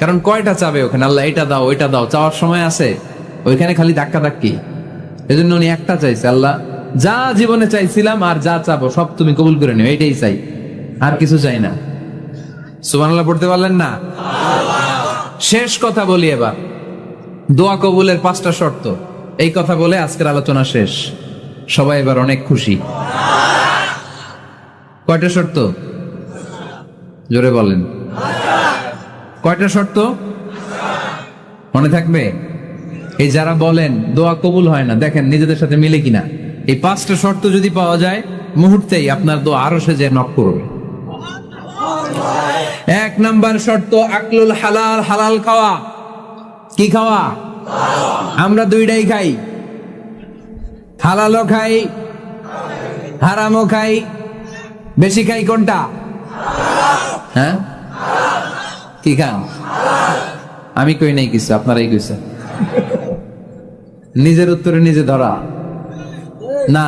কারণ কয়টা চাবে ওখানে, আল্লাহ এটা দাও ওইটা দাও, চাওয়ার সময় আছে ওইখানে খালি ধাক্কা ধাক্কি। এজন্য উনি একটা চাইছে, আল্লাহ যা জীবনে চাইছিলাম আর যা চাবো সব তুমি কবুল করে নিও, এইটাই চাই, আর কিছু চাই না। সুবহানাল্লাহ পড়তে পারলেন না? শেষ কথা বলি এবার, দোয়া কবুলের 5টা শর্ত। এই কথা বলে আজকের আলোচনা শেষ। সবাই এবার অনেক খুশি। কয়টা শর্ত জোরে বলেন? কয়টা শর্ত মনে থাকবে? এই যারা বলেন দোয়া কবুল হয় না, দেখেন নিজেদের সাথে মিলে কিনা। এই 5টা শর্ত যদি পাওয়া যায়, মুহূর্তেই আপনার দোয়া আরো সে যে নক করবে। 1 নাম্বার শর্ত আকলুল হালাল, হালাল খাওয়া। কি খাওয়া? আমরা দুইটাই খাই, হালালও খাই হারামও খাই। বেশি খাই কোনটা? হ্যাঁ কি খান? আমি কই নাই কিছু, আপনারাই কইছেন। নিজের উত্তরে নিজে ধরা না।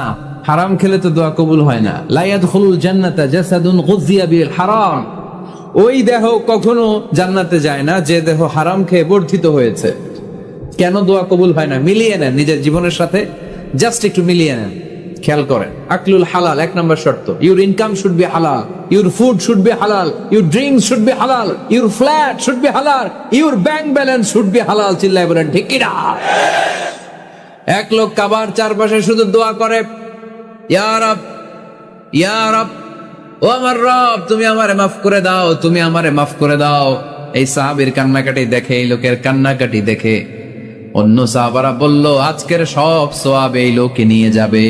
হারাম খেলে তো দোয়া কবুল হয় না। লা ইয়াদখুলুল জান্নাতা জাসাদুন গুযিয়া বিল হারাম। ওই দেহ কখনো জান্নাতে যায় না যে দেহ হারাম খেয়ে বর্ধিত হয়েছে। কেন দোয়া কবুল হয় না? মিলিয়ে নেন নিজের জীবনের সাথে, জাস্ট একটু মিলিয়ে নেন, খেয়াল করেন। আকলুল হালাল 1 নম্বর শর্ত। ইউর ইনকাম শুড বি হালাল, ইউর ফুড শুড বি হালাল, ইউর ড্রিঙ্কস শুড বি হালাল, ইউর ফ্ল্যাট শুড বি হালাল, your bank balance should be হালাল। চিল্লায় বলেন ঠিক কি না? এক লোক কাবার চারপাশে শুধু দোয়া করে, ইয়া রব ইয়া রব, ও আমার রব তুমি আমারে মাফ করে দাও, তুমি আমারে মাফ করে দাও। এই সাহাবীর কান্নাকাটি দেখে, এই লোকের কান্নাকাটি দেখে অন্য সাহাবারা বলল, আজকের সব সওয়াব এই লোকে নিয়ে যাবে।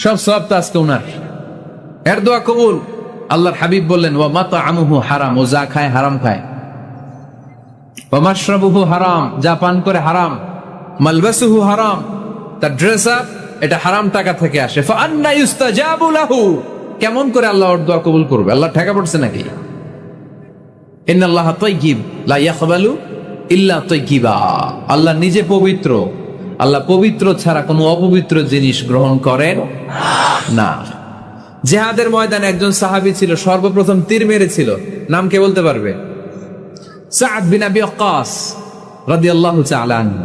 সব সওয়াব তো আজকে উনার। এর দোয়া কবুল। আল্লাহর হাবিব বললেন, ওয়া মাতআমুহু হারাম, ও যা খায় হারাম খায়। ওয়া মাশরাবুহু হারাম, যা পান করে হারাম। মালবাসুহু হারাম, তার ড্রেস আপ এটা হারাম টাকা থেকে আসে। ফাআন্না ইউস্তাজাবু লাহু, কেমন করে আল্লাহ ওর দোয়া কবুল করবে? আল্লাহ ঠেকা পড়ছে নাকি? ইন্নাল্লাহা তাইয়্যিব লা ইয়াকবালু ইল্লা তাইয়্যিবা। আল্লাহ নিজে পবিত্র, আল্লাহ পবিত্র ছাড়া কোনো অপবিত্র জিনিস গ্রহণ করেন না। জিহাদের ময়দানে একজন সাহাবী ছিল, সর্বপ্রথম তীর মেরেছিল। নাম কে বলতে পারবে? সাআদ বিন আবি ওয়াক্কাস রাদিয়াল্লাহু তাআলা আনহু।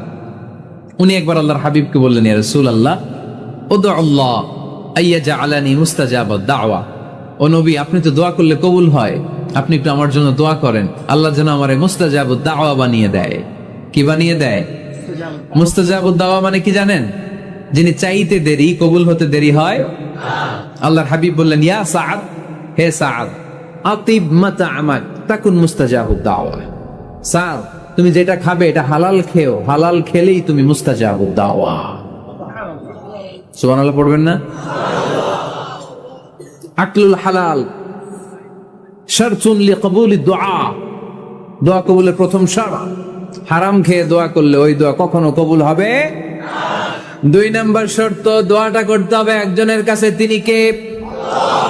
উনি একবার আল্লাহর হাবিবকে বললেন, ইয়া রাসূলুল্লাহ উদউ আল্লাহ আইয়াজআলানি মুস্তাজাবাদ দাওয়া। ও নবী, আপনি তো দোয়া করলে কবুল হয়, আপনি একটু আমার জন্য দোয়া করেন, আল্লাহ যেন আমারে মুস্তাজাবুদ দাওয়া বানিয়ে দেয়। কি বানিয়ে দেয়? মুস্তাজাবুদ দাওয়া মানে কি জানেন? যিনি চাইতে দেরি, কবুল হতে দেরি হয়। আল্লাহর হাবিব বললেন, ইয়া সাআদ, হে সাআদ, আতিব মাতআমাক তাকুন মুস্তাজাবুদ দাওয়া। সাআদ, তুমি যেটা খাবে এটা হালাল খেও, হালাল খেলেই তুমি মুস্তাজাবুদ দাওয়া। সুবহানাল্লাহ পড়বেন না? আকলুল হালাল শারতুন লিকবুলিদ দুআ, দোয়া কবুলের প্রথম শর্ত। হারাম খেয়ে দোয়া করলে ওই দোয়া কখনো কবুল হবে না। 2 নাম্বার শর্ত, দোয়াটা করতে হবে একজনের কাছে, তিনি কে?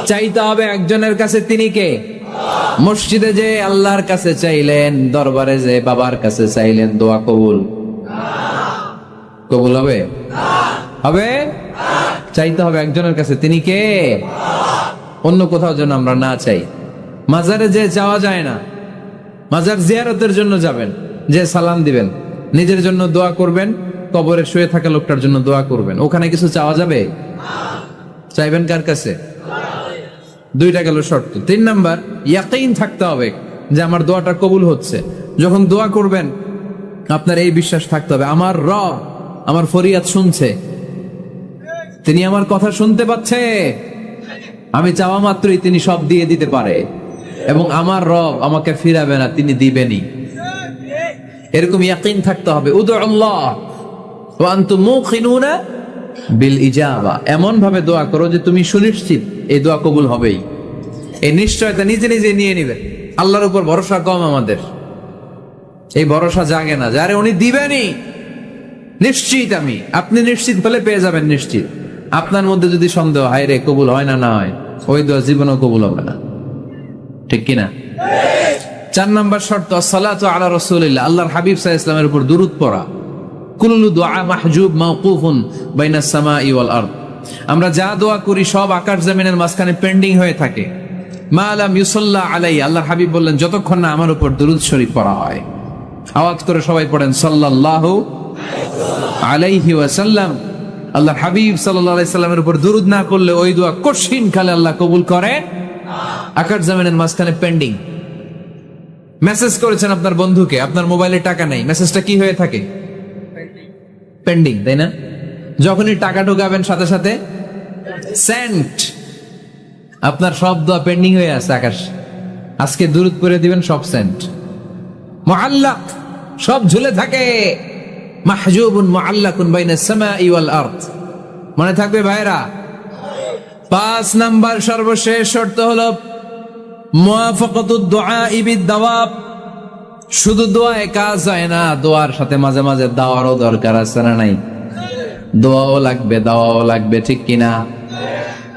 চাইতে হবে একজনের কাছে, তিনি কে? মসজিদে যে আল্লাহর কাছে চাইলেন, দরবারে যে বাবার কাছে চাইলেন, দোয়া কবুল কবুল হবে? হবে? চাইতে হবে একজনের কাছে, তিনি কে? অন্য কোথাও যেন আমরা না চাই। মাজারে যে যাওয়া যায় না, মাজার জিয়ারতের জন্য যাবেন, যে সালাম দিবেন, নিজের জন্য দোয়া করবেন, কবরে শুয়ে থাকা লোকটার জন্য দোয়া করবেন। ওখানে কিছু চাওয়া যাবে? চাইবেন কার কাছে? 2টা গেল শর্ত। 3 নাম্বার, ইয়াকিন থাকতে হবে যে আমার দোয়াটা কবুল হচ্ছে। যখন দোয়া করবেন আপনার এই বিশ্বাস থাকতে হবে, আমার রব আমার ফরিয়াদ শুনছে, তিনি আমার কথা শুনতে পাচ্ছে, আমি চাওয়া মাত্রই তিনি সব দিয়ে দিতে পারে, এবং আমার রব আমাকে ফিরাবে না, তিনি দিবেনই। এরকম ইয়াকিন থাকতে হবে। উদউ আল্লাহ ওয়া আনতুম মুকিনুনা বিল ইজাবা, এমন ভাবে দোয়া করো যে তুমি সুনিশ্চিত এই দোয়া কবুল হবেই। এই নিশ্চয়তা নিজে নিজে নিয়ে নিবে। আল্লাহর উপর ভরসা কম আমাদের, এই ভরসা জাগে না যারে উনি দিবেনই। নিশ্চিত আমি, আপনি নিশ্চিত হলে পেয়ে যাবেন নিশ্চিত। আপনার মধ্যে যদি সন্দেহ, হায় রে কবুল হয় না, না হয়, ওই দোয়া জীবনেও কবুল হবে না। ঠিক কিনা? 4 নাম্বার শর্ত, আসসালাতু আলা রাসূলিল্লাহ, আল্লাহর হাবিব সাল্লাল্লাহু আলাইহি ওয়াসাল্লামের উপর দুরূদ পড়া। কুল্লু দুআ মাহজুব মাওকুফুন বাইনাস সামাই ওয়াল আরদ। আমরা যা দোয়া করি সব আকাশ জমিনের মাঝখানে পেন্ডিং হয়ে থাকে। মা লাম ইউসাল্লা আলাইহি, আল্লাহর হাবিব বললেন যতক্ষণ না আমার উপর দুরূদ শরীফ পড়া হয়। আওয়াজ করে সবাই পড়েন সাল্লাল্লাহু আলাইহি ওয়াসাল্লাম। আল্লাহর হাবিব সাল্লাল্লাহু আলাইহি সাল্লামের উপর দুরূদ না করলে ওই দোয়া কঠিন কালে আল্লাহ কবুল করে। আকাশ জামিনের মাঝখানে পেন্ডিং। মেসেজ করেছেন আপনার বন্ধুকে, আপনার মোবাইলে টাকা নেই, মেসেজটা কি হয়ে থাকে? পেন্ডিং, তাই না? যখনই টাকা ঢোকাবেন সাথে সাথে সেন্ট। আপনার সব দোয়া পেন্ডিং হয়ে আছে আকাশ। আজকে দুরূদ করে দিবেন, সব সেন্ট। মুআল্লাক, সব ঝুলে থাকে। মাহজুবুন মুআল্লাকুন বাইনাস সামাই ওয়াল আরদ। মনে থাকবে ভাইরা? 5 নাম্বার সর্বশেষ শর্ত হলো মুওয়াফাকাতুদ দুআই বিদ-দাওয়াব। শুধু দোয়ায় কাজ হয় না, দোয়ার সাথে মাঝে মাঝে দাওয়ারও দরকার আছে না নাই? দোয়াও লাগবে, দাওয়াও লাগবে, ঠিক কিনা?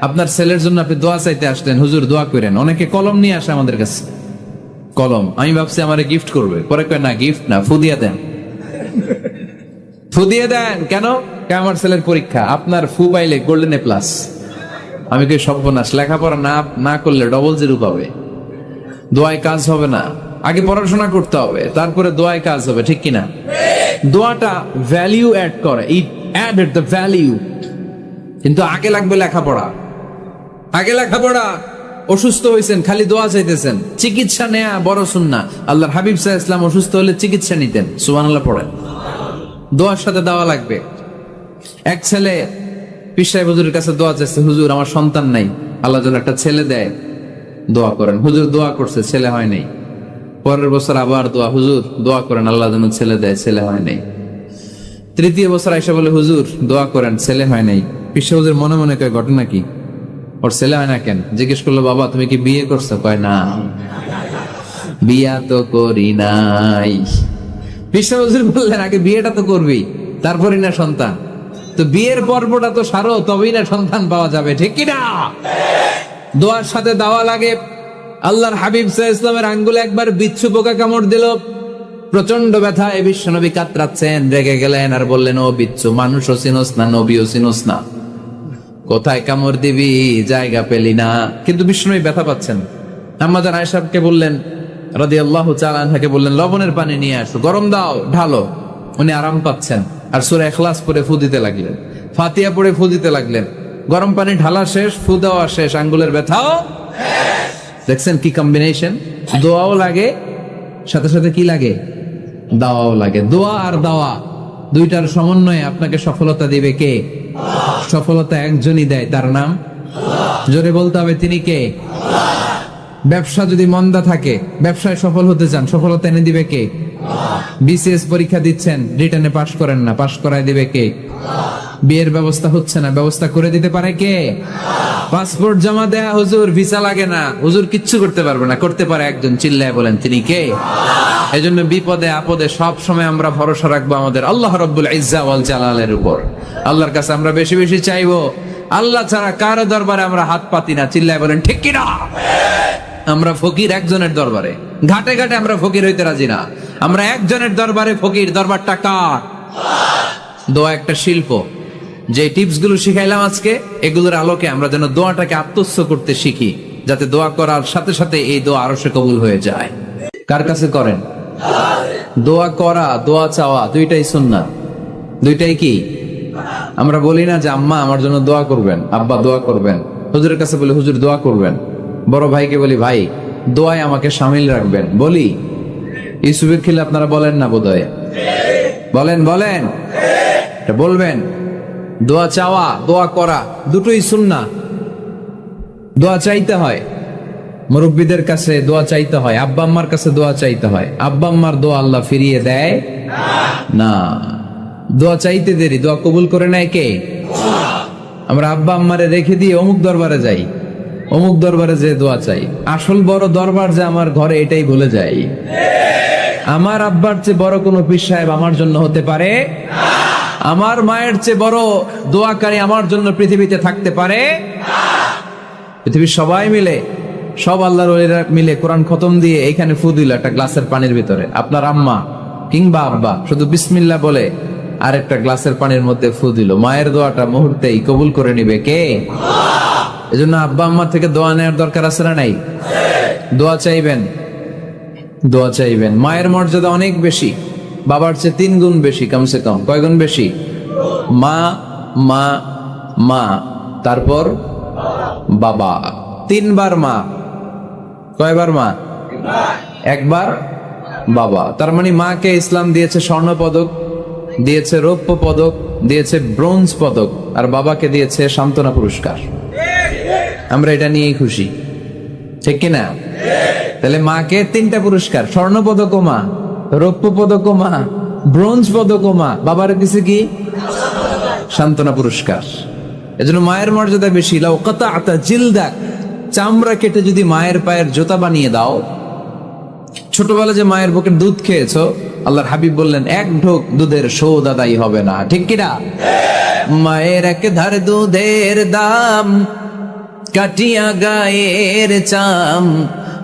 আপনার ছেলের জন্য আপনি দোয়া চাইতে আসলেন, হুজুর দোয়া করেন। অনেকে কলম নিয়ে আসে আমাদের কাছে, কলম। আমি ভাবছি আমারে গিফট করবে, পরে কয় না, গিফট না, ফু দিয়ে দেন। ফু দিয়ে দেন কেন? আমার ছেলের পরীক্ষা, আপনার ফু পাইলে গোল্ডেন A+। আমি কই সর্বনাশ, লেখাপড়া না করলে ডবল 0 পাবে। দোয়ায় কাজ হবে না, আগে পড়াশোনা করতে হবে, তারপরে দোয়ায় কাজ হবে, ঠিক কিনা? দোয়াটা ভ্যালিউ অ্যাড করে, ইট অ্যাডেড দ্য ভ্যালিউ। কিন্তু আগে লাগবে লেখাপড়া, আগে লেখাপড়া। অসুস্থ হয়েছেন, খালি দোয়া চাইতেছেন। চিকিৎসা নেয়া বড় সুন্নাহ। আল্লাহর হাবিব সাল্লাল্লাহু আলাইহি ওয়াসাল্লাম অসুস্থ হলে চিকিৎসা নিতেন। সুবহানাল্লাহ পড়েন। দোয়ার সাথে দাওয়া লাগবে। এক ছেলে পীর সাহেব হুজুরের কাছে দোয়া চাইছে, হুজুর আমার সন্তান নাই, আল্লাহ যেন একটা ছেলে দেয়, দোয়া করেন। হুজুর দোয়া করছে, ছেলে হয় নাই। পরের বছর আবার দোয়া, হুজুর দোয়া করেন আল্লাহ যেন ছেলে দেয়, ছেলে হয় নাই। তৃতীয় বছর আইসা বলে, হুজুর দোয়া করেন, ছেলে হয় নাই। পীর সাহেব হুজুর মনে মনে কয়, ঘটনা কি? ওর ছেলে হয় না কেন? জিজ্ঞেস করলো, বাবা তুমি কি বিয়ে করছো? কয় না, বিয়া তো করি নাই। পীর সাহেব হুজুর বললেন, আগে বিয়েটা তো করবি, তারপরই না সন্তান। তো বিয়ের পর্বটা তো সারো, তবেই না সন্তান পাওয়া যাবে, ঠিক কিনা? দোয়ার সাথে দাওয়া লাগে। আল্লাহর হাবিব সাল্লাল্লাহু আলাইহি ওয়াসাল্লামের আঙ্গুলে একবার বিচ্ছু পোকা কামড় দিল, প্রচন্ড ব্যথা। এই বিশ্বনবী কাতরাচ্ছেন, রেগে গেলেন আর বললেন, ও বিচ্ছু, মানুষও চিনোস না, নবীও চিনোস না, কোথায় কামড় দিবি, জায়গা পেলি না। কিন্তু বিশ্বনবী ব্যথা পাচ্ছেন। আমাদের আয়েশাকে বললেন রাদিয়াল্লাহু তাআলা আনহাকে বললেন, লবণের পানি নিয়ে আসো, গরম দাও, ঢালো। উনি আরাম পাচ্ছেন আর সূরা ইখলাস পড়ে ফু দিতে লাগলেন, ফাতিহা পড়ে ফু দিতে লাগলেন। গরম পানি ঢালা শেষ, ফু দেওয়া শেষ, আঙ্গুলের ব্যথাও। দেখছেন কি কম্বিনেশন? দোয়াও লাগে, সাথে সাথে কি লাগে? দাওয়াও লাগে। দোয়া আর দাওয়া দুইটার সমন্বয়ে আপনাকে সফলতা দিবে কে? সফলতা একজনই দেয়, তার নাম জোরে বলতে হবে, তিনি কে? ব্যবসা যদি মন্দা থাকে, ব্যবসায় সফল হতে চান, সফলতা এনে দিবে কে? বিসিএস পরীক্ষা দিচ্ছেন, রিটেনে পাশ করেন না, পাশ করায় দিবে কে? বিয়ের ব্যবস্থা হচ্ছে না, ব্যবস্থা করে দিতে পারে কে? পাসপোর্ট জমা দেয়া, হুজুর ভিসা লাগে না, হুজুর কিচ্ছু করতে পারবে না, করতে পারে একজন, চিল্লায় বলেন তিনি কে? এজন্য বিপদে আপদে সব সময় আমরা ভরসা রাখবো আমাদের আল্লাহ রাব্বুল ইজ্জা ওয়াল জালালের উপর। আল্লাহর কাছে আমরা বেশি বেশি চাইবো। আল্লাহ ছাড়া কারো দরবারে আমরা হাত পাতি না, চিল্লায় বলেন ঠিক কিনা? আমরা ফকির একজনের দরবারে, ঘাটে ঘাটে আমরা ফকির হইতে রাজি না। আমরা একজনের দরবারে ফকির, দরবারটা কার? দোয়া একটা শিল্প। যে টিপস গুলো শিখাইলাম আজকে, এগুলোর আলোকে আমরা যেন দোয়াটাকে আত্মস্থ করতে শিখি, যাতে দোয়া করার সাথে সাথে এই দোয়া আরো সে কবুল হয়ে যায়। কার কাছে করেন? দোয়া করা, দোয়া চাওয়া দুইটাই সুন্নাত। দুইটাই কি? আমরা বলি না যে আম্মা আমার জন্য দোয়া করবেন, আব্বা দোয়া করবেন। হুজুরের কাছে বলি হুজুর দোয়া করবেন। বড় ভাইকে বলি ভাই দোয়ায় আমাকে শামিল রাখবেন। বলি ইউসুফের খিলে আপনারা বলেন না বোধহয়? বলেন বলেন, এটা বলবেন। দোয়া চাওয়া, দোয়া করা দুটোই সুন্নাহ। দোয়া চাইতে হয়, মুরব্বীদের কাছে দোয়া চাইতে হয়, আব্বা আম্মার কাছে দোয়া চাইতে হয়। আব্বা আম্মার দোয়া আল্লাহ ফিরিয়ে দেয় না। দোয়া চাইতে দেরি, দোয়া কবুল করে নেয় কে? আমরা আব্বা আম্মারে রেখে দিয়ে অমুক দরবারে যাই, অমুক দরবারে যে দোয়া চাই। আসল বড় দরবার যে আমার ঘরে, এটাই ভুলে যাই। আমার আব্বার চেয়ে বড় কোন পীর সাহেব আমার জন্য হতে পারে? আমার মায়ের চেয়ে বড় দোয়াকারী আমার জন্য পৃথিবীতে থাকতে পারে? পৃথিবীর সবাই মিলে, সব আল্লাহর ওলিরা মিলে কোরআন খতম দিয়ে এখানে ফু দিল একটা গ্লাসের পানির ভিতরে। আপনার আম্মা কিংবা আব্বা শুধু বিসমিল্লাহ বলে আরেকটা গ্লাসের পানির মধ্যে ফু দিল। মায়ের দোয়াটা মুহূর্তেই কবুল করে নিবে কে? এজন্য আব্বা আম্মা থেকে দোয়া নেওয়ার দরকার আছে না নাই? দোয়া চাইবেন, দোয়া চাইবেন। মায়ের মর্যাদা অনেক বেশি, বাবার চেয়ে 3 গুণ বেশি, কমসে কম। কয় গুণ বেশি? মা মা মা, তারপর বাবা। 3 বার মা। কয়বার মা? 1 বার বাবা। তার মানে মাকে ইসলাম দিয়েছে স্বর্ণ পদক, দিয়েছে রৌপ্য পদক, দিয়েছে ব্রোঞ্জ পদক, আর বাবাকে দিয়েছে সান্ত্বনা পুরস্কার। আমরা এটা নিয়েই খুশি, ঠিক কিনা? তাহলে মাকে 3টা পুরস্কার, স্বর্ণ পদকও মা, রৌপ্য পদকও মা, ব্রোঞ্জ পদকও মা, বাবার দিছে কি? সান্ত্বনা পুরস্কার। এজন্য মায়ের মর্যাদা বেশি। লাউ কাতাআতা জিলদাক, চামড়া কেটে যদি মায়ের পায়ের জুতা বানিয়ে দাও। ছোটবেলা যে মায়ের বুকের দুধ খেয়েছো, আল্লাহর হাবিব বললেন 1 ঢোক দুধের শোধ আদায় হবে না, ঠিক কিনা? মায়ের এক ধার দুধের দাম, কাটিয়া গায়ের চাম,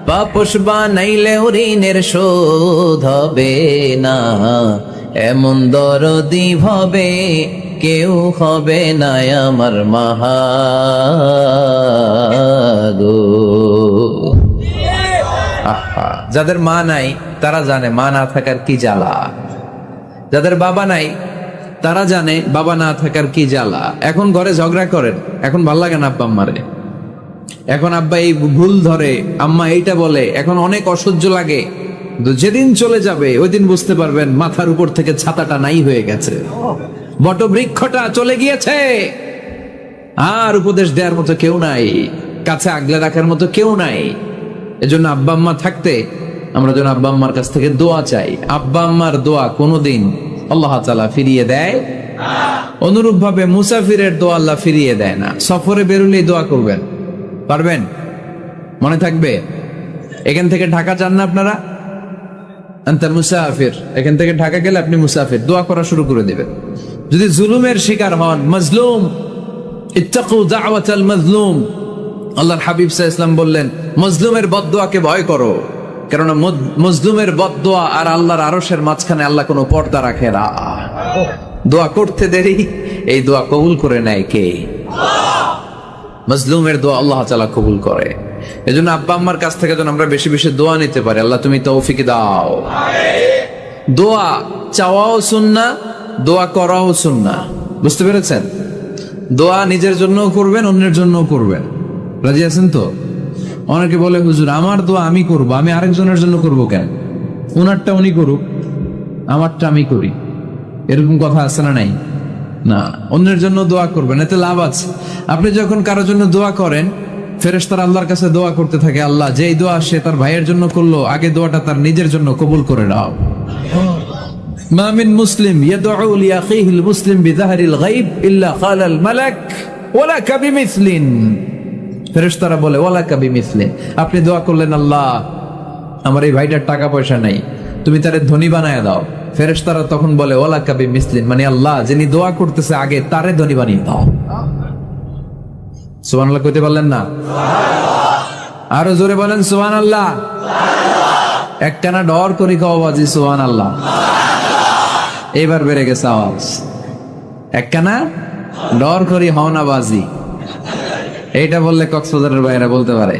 পাপোশ বানাইলে ঋণের শোধ হবে না। এমন দরদি হবে কেউ হবে না আমার মাহাগো। যাদের মা নাই তারা জানে মা না থাকার কি জ্বালা, যাদের বাবা নাই তারা জানে বাবা না থাকার কি জ্বালা। এখন ঘরে ঝগড়া করেন, এখন ভাল লাগে না আব্বা আম্মারে, এখন আব্বা এই ভুল ধরে, আম্মা এইটা বলে, এখন অনেক অসহ্য লাগে। যেদিন চলে যাবে ওই দিন বুঝতে পারবেন মাথার উপর থেকে ছাতাটা নাই হয়ে গেছে, বটবৃক্ষটা চলে গিয়েছে, আর উপদেশ দেওয়ার মতো কেউ নাই, কাছে আগলে রাখার মতো কেউ নাই। এজন্য আব্বা আম্মা থাকতে আমরা যেন আব্বা আম্মার কাছ থেকে দোয়া চাই। আব্বা আম্মার দোয়া কোনোদিন আল্লাহ তাআলা ফিরিয়ে দেয়? অনুরূপ ভাবে মুসাফিরের দোয়া আল্লাহ ফিরিয়ে দেয় না। সফরে বেরোলেই দোয়া করবেন, পারবেন? মনে থাকবে? এখান থেকে ঢাকা যান না আপনারা? আনতা মুসাফির, এখান থেকে ঢাকা গেলে আপনি মুসাফির, দোয়া করা শুরু করে দিবেন। যদি জুলুমের শিকার হন, মাজলুম, ইত্তাকু দাওয়াতাল মাজলুম, আল্লাহর হাবিব সাল্লাল্লাহু আলাইহি ওয়াসাল্লাম বললেন মজলুমের বদদোয়াকে ভয় করো, কারণ মজলুমের বদদোয়া আর আল্লাহর আরশের মাঝখানে আল্লাহ কোনো পর্দা রাখে না। দোয়া করতে দেরি, এই দোয়া কবুল করে নেয় কে? মজলুমের দোয়া আল্লাহ তাআলা কবুল করে। এজন্য আব্বা আম্মার কাছ থেকে যেন আমরা বেশি বেশি দোয়া নিতে পারি। আল্লাহ তুমি তৌফিক দাও। দোয়া চাওয়াও সুন্নাহ, দোয়া করাও সুন্নাহ। বুঝতে পেরেছেন? দোয়া নিজের জন্যও করবেন, অন্যের জন্যও করবেন। রাজি আছেন তো? অনেকে বলে হুজুর আমার দোয়া আমি করব, আমি আরেকজনের জন্য করব কেন? উনারটা উনি করুক, আমারটা আমি করি, এরকম কথা আছে না নাই? না, অন্যের জন্য দোয়া করবেন, এতে লাভ আছে। আপনি যখন কারোর জন্য দোয়া করেন, ফেরেশতারা আল্লাহর কাছে দোয়া করতে থাকে, আল্লাহ যেই দোয়া সে তার ভাইয়ের জন্য করলো, আগে দোয়াটা তার নিজের জন্য কবুল করে নাও। মা মিন মুসলিম ইয়াদউ লিআখিহিল মুসলিম বিযাহরিল গায়ব ইল্লা ক্বালাল মালাক ওয়ালাকা বিমিসলিন। ফেরেশতারা বলে ওয়ালাকা বিমিসলিন, আপনি দোয়া করলেন আল্লাহ আমার এই ভাইটার টাকা পয়সা নাই, তুমি তারে ধনী বানায় দাও। ফেরেশতারা তখন বলে ওয়ালাকা বিমিসলিন, মানে আল্লাহ যিনি দোয়া করতেছে আগে তারে ধনী বানিয়ে দাও। সুবহানাল্লাহ কইতে পারলেন না? আরো জোরে বলেন সুবহানাল্লাহ। একটানা ডর করি খাওয়া বাজি সুবহানাল্লাহ। এবার বেড়ে গেছে আওয়াজ। একটানা ডর করি হওনা বাজি, এইটা বললে কক্সবাজারের বাইরে বলতে পারে।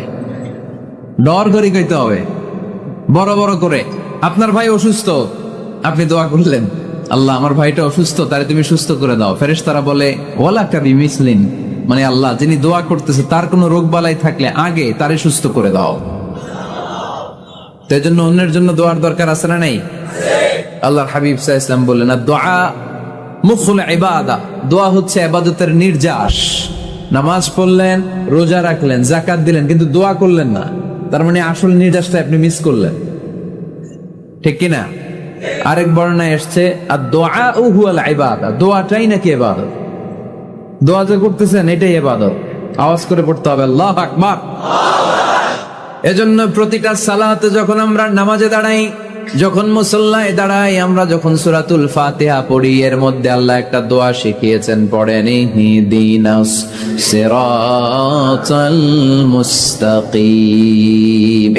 ডর করি কইতে হবে বড় বড় করে। আপনার ভাই অসুস্থ, আপনি দোয়া করলেন আল্লাহ আমার ভাইটা অসুস্থ, তারে তুমি সুস্থ করে দাও। ফেরেশতারা বলে ওয়ালাকা বিমিসলিন, মানে আল্লাহ যিনি দোয়া করতেছে তার কোনো রোগ বালাই থাকলে আগে তারে সুস্থ করে দাও। তো এই জন্য অন্যের জন্য দোয়ার দরকার আছে না নাই? আল্লাহর হাবিব সাল্লাল্লাহু আলাইহি ওয়াসাল্লাম বললেন দোয়া মুখুল ইবাদা, দোয়া হচ্ছে ইবাদতের নির্যাস। নামাজ পড়লেন, রোজা রাখলেন, যাকাত দিলেন, কিন্তু দোয়া করলেন না, তার মানে আসল নির্যাসটা আপনি মিস করলেন, ঠিক কিনা? আরেক বর্ণনায় এসেছে আদ-দুআউ হুয়াল ইবাদা, দোয়াটাই নাকি ইবাদত। দোয়া যে করতেছেন এটাই ইবাদত। আওয়াজ করে পড়তে হবে আল্লাহু আকবার। এজন্য প্রতিটা সালাতে যখন আমরা নামাজে দাঁড়াই, যখন মুসল্লায় দাঁড়াই, আমরা যখন সূরাতুল ফাতিহা পড়ি, এর মধ্যে আল্লাহ একটা দোয়া শিখিয়েছেন, পড়েন ইহদিনাস সিরাতাল মুস্তাকিম।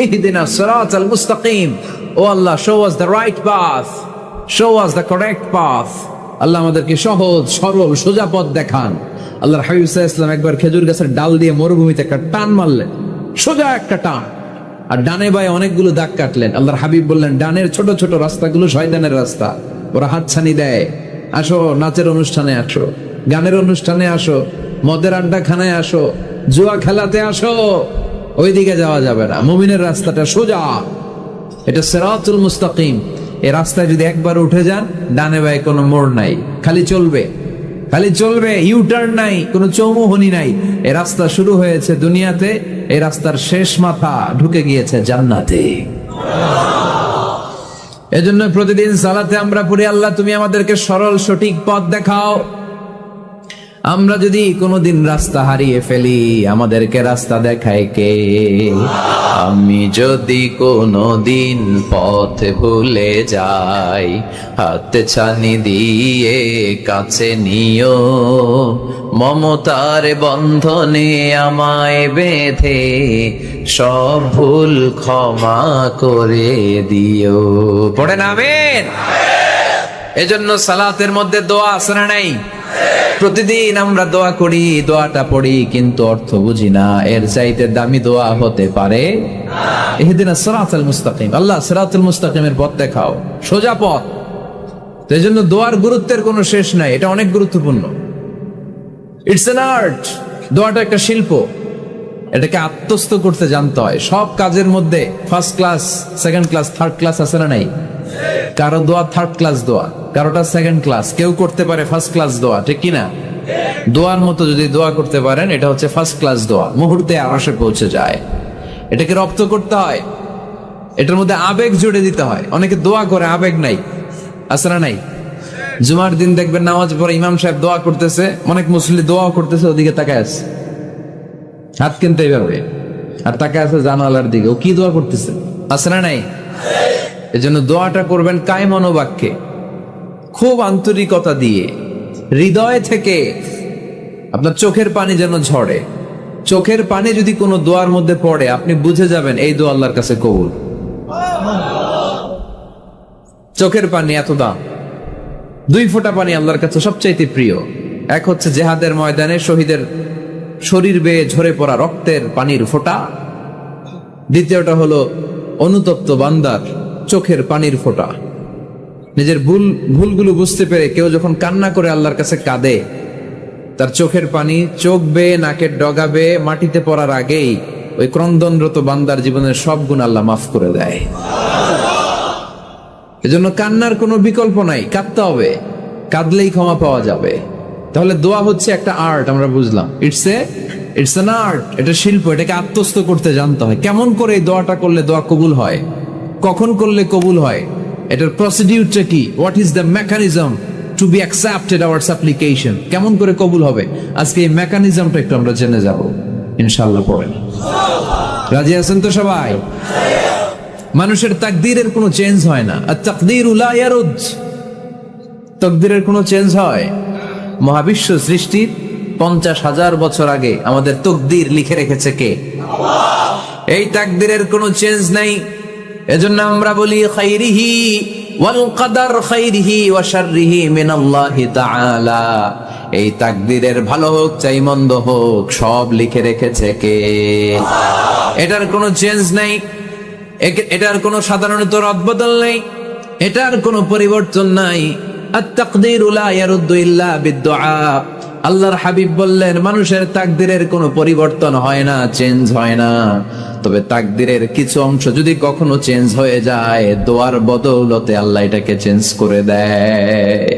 ইহদিনাস সিরাতাল মুস্তাকিম, ও Allah show us the right path, show us the correct path. Allah আমাদেরকে সহজ সরল সোজা পথ দেখান। আল্লাহর হাবিব সাল্লাল্লাহু আলাইহি ওয়াসাল্লাম একবার খেজুর গাছের ডাল দিয়ে মরুভূমিতে একটা টান মারলেন, সোজা একটা টান, আর ডানে বায়ে অনেকগুলো দাগ কাটলেন। আল্লাহর হাবিব বললেন, ডানের ছোট ছোট রাস্তাগুলো শয়তানের রাস্তা, ওরা হাতছানি দেয়। আসো নাচের অনুষ্ঠানে আসো, গানের অনুষ্ঠানে আসো, মদের আড্ডাখানায় আসো, জুয়া খেলাতে আসো, ওইদিকে যাওয়া যাবে না। মুমিনের রাস্তাটা সোজা, এটা সিরাতুল মুস্তাকিম। এই রাস্তায় যদি একবার উঠে যান, ডানে বায়ে কোনো মোড় নাই, খালি চলবে, খালি চলবে, ইউটার্ন নাই, কোনো চৌমুহনী নাই। এই রাস্তা শুরু হয়েছে দুনিয়াতে, এই রাস্তার শেষ মাথা ঢুকে গিয়েছে জান্নাতে। এজন্য প্রতিদিন সালাতে আমরা পড়ি, আল্লাহ তুমি আমাদেরকে সরল সঠিক পথ দেখাও। আমরা যদি কোনোদিন রাস্তা হারিয়ে ফেলি, আমাদেরকে রাস্তা দেখায় কে? আমি যদি কোনোদিন পথ ভুলে যাই, হাতে ছানি দিয়ে কাছে নিও, মমতার বন্ধনে আমায় বেঁধে সব ভুল ক্ষমা করে দিও। পড়েন আমিন। এজন্য সালাতের মধ্যে দোয়া আছে না নাই? প্রতিদিন আমরা দোয়া করি, দোয়াটা পড়ি, কিন্তু অর্থ বুঝি না। এর চাইতে দামি দোয়া হতে পারে ইহদিনাস সিরাতাল মুস্তাকিম, আল্লাহ সিরাতুল মুস্তাকিমের পথ দেখাও, সোজা পথ। তো এজন্য দোয়ার গুরুত্বের কোনো শেষ নাই, এটা অনেক গুরুত্বপূর্ণ। It's an art. দোয়াটা একটা শিল্প, এটাকে আত্মস্থ করতে জানতে হয়। সব কাজের মধ্যে first class, second class, third class আছে না নাই? কারো দোয়া থার্ড ক্লাস দোয়া, কারোটা সেকেন্ড ক্লাস, কেউ করতে পারে ফার্স্ট ক্লাস দোয়া, ঠিক কিনা? দোয়ার মতো যদি দোয়া করতে পারেন, এটা হচ্ছে ফার্স্ট ক্লাস দোয়া, মুহূর্তে আরশে পৌঁছে যায়। এটাকে রপ্ত করতে হয়, এটার মধ্যে আবেগ জুড়ে দিতে হয়। অনেকে দোয়া করে আবেগ নাই, আছে না নাই? জুমার দিন দেখবেন নামাজ পড়ে ইমাম সাহেব দোয়া করতেছে, অনেক মুসল্লি দোয়াও করতেছে, ওদিকে তাকায় আছে, হাত কিনতে এইভাবে, আর তাকায় আছে জানালার দিকে, ও কি দোয়া করতেছে, আছে না নাই? এজন্য দোয়াটা করবেন কায় মনোবাক্যে, খুব আন্তরিকতা দিয়ে, হৃদয় থেকে। আপনার চোখের পানি যেন ঝরে। চোখের পানি যদি কোনো দোয়ার মধ্যে পড়ে, আপনি বুঝে যাবেন এই দোয়া আল্লাহর কাছে কবুল। চোখের পানি এত দাম। 2 ফোঁটা পানি আল্লাহর কাছে সবচাইতে প্রিয়। এক হচ্ছে জিহাদের ময়দানে শহীদের শরীর বেয়ে ঝরে পড়া রক্তের পানির ফোঁটা, দ্বিতীয়টা হলো অনুতপ্ত বান্দার চোখের পানির ফোঁটা। নিজের ভুলগুলো বুঝতে পেরে কেউ যখন কান্না করে আল্লাহর কাছে কাঁদে, তার চোখের পানি চোখ বেয়ে নাকের ডগা বেয়ে মাটিতে পড়ার আগেই ওই ক্রন্দনরত বান্দার জীবনের সব গুণ আল্লাহ মাফ করে দেয়। এজন্য কান্নার কোনো বিকল্প নাই, কাঁদতে হবে, কাঁদলেই ক্ষমা পাওয়া যাবে। তাহলে দোয়া হচ্ছে একটা আর্ট, আমরা বুঝলাম। ইটস অ্যান আর্ট, এটা শিল্প, এটাকে আত্মস্থ করতে জানতে হয়। কেমন করে এই দোয়াটা করলে দোয়া কবুল হয়, কখন করলে কবুল হয়, এটার প্রসিডিউরটা কি, what is the mechanism two be accepted hour সাপ্লিকেশন, কেমন করে কবুল হবে, আজকে এই মেকানিজমটা একটু আমরা জেনে যাব ইনশাআল্লাহ। পড়েন, রাজি আছেন তো সবাই? মানুষের তাকদীরের কোনো চেঞ্জ হয় না। আর তাকদীরু লা ইয়ারুদ, তাকদীরের কোনো চেঞ্জ হয়? মহাবিশ্ব সৃষ্টির 50,000 বছর আগে আমাদের তাকদীর লিখে রেখেছে কে? আল্লাহ। এই তাকদীরের কোনো চেঞ্জ নাই। এজন্য আমরা বলি খাইরিহি ওয়াল কদর, খাইরিহি ওয়া শাররিহি মিনাল্লাহি তাআলা। এই তাকদীরের ভালো হোক চাই মন্দ হোক, সব লিখে রেখেছে কে? আল্লাহ। এটার কোনো চেঞ্জ নাই, এটার কোনো সাধারণত রদবদল নেই, এটার কোনো পরিবর্তন নাই। আত-তাকদীরু লা ইয়ারুদ্দু ইল্লা বিদ-দুআ। আল্লাহর হাবিব বললেন, মানুষের তাকদীরের কোনো পরিবর্তন হয় না, চেঞ্জ হয় না। তবে তাকদীরের কিছু অংশ যদি কখনো চেঞ্জ হয়ে যায়, দোয়ার বদৌলতে আল্লাহ এটাকে চেঞ্জ করে দেয়।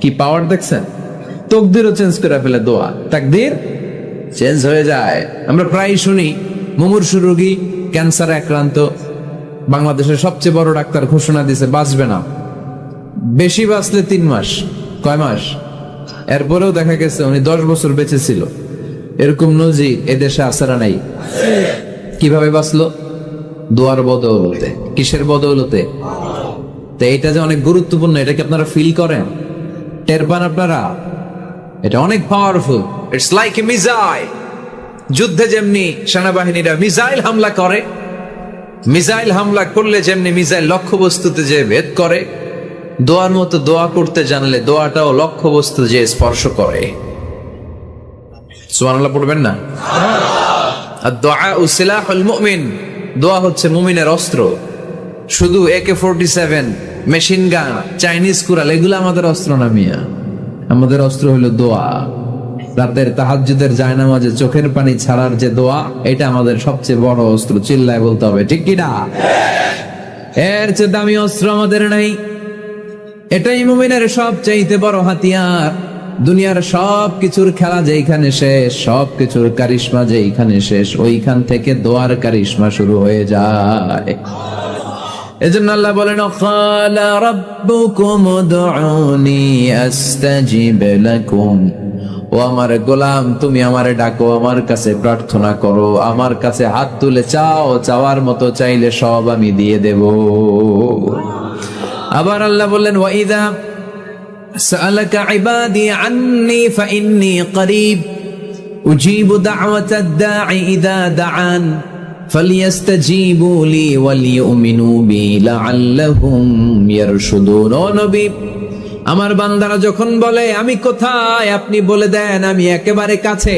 কি পাওয়ার দেখছেন? তাকদীরও চেঞ্জ করে ফেলে দোয়া, তাকদীর চেঞ্জ হয়ে যায়। আমরা প্রায় শুনি মুমূর্ষু রোগী, ক্যান্সারে আক্রান্ত, বাংলাদেশের সবচেয়ে বড় ডাক্তার ঘোষণা দিয়েছে বাঁচবে না, বেশি বাঁচলে 3 মাস। কয় মাস? এরপরেও দেখা গেছে উনি 10 বছর বেঁচে ছিল। এরকম নজির এদেশে আছে না নাই? কিভাবে বাঁচলো? দোয়ার বদৌলতে। কিসের বদৌলতে? তো এটা যে অনেক গুরুত্বপূর্ণ, এটা কি আপনারা ফিল করেন, টের পান আপনারা? এটা অনেক powerful. It's like a missile. যুদ্ধে যেমনি সেনাবাহিনীরা মিসাইল হামলা করে, মিসাইল হামলা করলে যেমনি মিসাইল লক্ষ্যবস্তুতে যে ভেদ করে, দোয়ার মতো দোয়া করতে জানলে দোয়াটাও লক্ষ্যবস্তু যে স্পর্শ করে। সুবহানাল্লাহ পড়বেন না? আদ-দুআউ সিলাহুল মুমিন, দোয়া হচ্ছে মুমিনের অস্ত্র। শুধু AK-47, machine gun, Chinese Corel এগুলো আমাদের অস্ত্র না মিয়া। আমাদের অস্ত্র হলো দোয়া। রাতের তাহাজ্জুদের জায়নামাজে চোখের পানি ছাড়ার যে দোয়া, এটা আমাদের সবচেয়ে বড় অস্ত্র। চিল্লায় বলতে হবে, ঠিক কি না? এর চেয়ে দামি অস্ত্র আমাদের নাই। এটাই মুমিনের সবচাইতে বড় হাতিয়ার। দুনিয়ার সব কিছুর খেলা যেইখানে শেষ, সব কিছুর কারিশমা যেইখানে শেষ, ওইখান থেকে দোয়ার কারিশমা শুরু হয়ে যায়। এজন্য আল্লাহ বলেন, ক্বালা রাব্বুকুম উদউনি আস্তাজিব লাকুম। ও আমার গোলাম, তুমি আমারে ডাকো, আমার কাছে প্রার্থনা করো, আমার কাছে হাত তুলে চাও, চাওয়ার মতো চাইলে সব আমি দিয়ে দেব। আবার আল্লাহ বললেন, ওয়া ইযা সাআলাকা ইবাদি আন্নী ফাইন্নী করিব উজিবু দাওয়াতাদ দাঈ ইযা দাআন ফালইস্তাজিবু লি ওয়ালিউমিনু বি লাআল্লাহুম ইয়ারশুদুন। ও নবী, আমার বান্দারা যখন বলে আমি কোথায়, আপনি বলে দেন আমি একেবারে কাছে।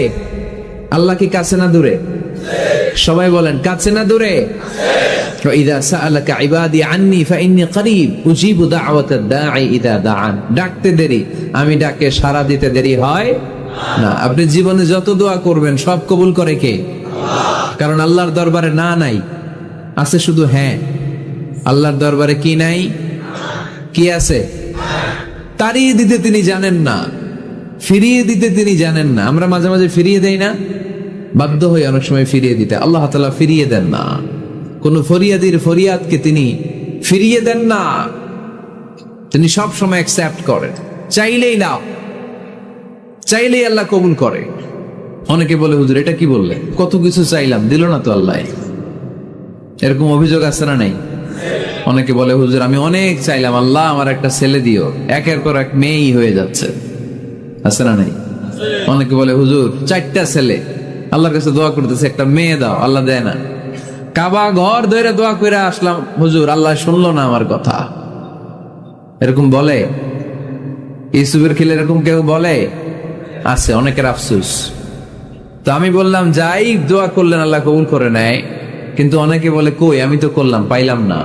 আল্লাহ কি কাছে না দূরে? সবাই বলেন, কাছে না দূরে? ইযা সাআলাকা ইবাদি আন্নী ফাইন্নী করিব উজিবু দাওয়াতাদ দাঈ ইযা দাআন। ডাকতে দেরি, আমি ডাকে সাড়া দিতে দেরি হয় না। আপনি জীবনে যত দোয়া করবেন সব কবুল করে কে? কারণ আল্লাহর দরবারে না নাই, আছে শুধু হ্যাঁ। আল্লাহর দরবারে কি নাই? কি আছে? তাড়িয়ে দিতে তিনি জানেন না, ফিরিয়ে দিতে তিনি জানেন না। আমরা মাঝে মাঝে ফিরিয়ে দেই না, বাধ্য হই অনেক সময় ফিরিয়ে দিতে। আল্লাহ তাআলা ফিরিয়ে দেন না। কোন ফরিয়াদির ফরিয়াদকে তিনি ফিরিয়ে দেন না, তিনি সব সময় অ্যাকসেপ্ট করেন। চাইলেই না, চাইলেই আল্লাহ কবুল করে। অনেকে বলে, হুজুর এটা কি বললে, কত কিছু চাইলাম দিল না তো আল্লাহ। এরকম অভিযোগ আছে না নাই? অনেকে বলে, হুজুর আমি অনেক চাইলাম, আল্লাহ আমার একটা ছেলে দিও, একের পর এক মেয়েই হয়ে যাচ্ছে। আছে না নাই? অনেকে বলে, হুজুর 4টা ছেলে, আল্লাহর কাছে দোয়া করতেছে একটা মেয়ে দাও, আল্লাহ দেয় না। কাবা ঘর ধরে দোয়া করে আসলাম, হুজুর আল্লাহ শুনলো না আমার কথা। এরকম বলে? ইউসুফের খিলে এরকম কেউ বলে? আছে, অনেকের আফসোস। তো আমি বললাম, যাই দোয়া করলেন আল্লাহ কবুল করে নেয়, কিন্তু অনেকে বলে কই আমি তো করলাম পাইলাম না।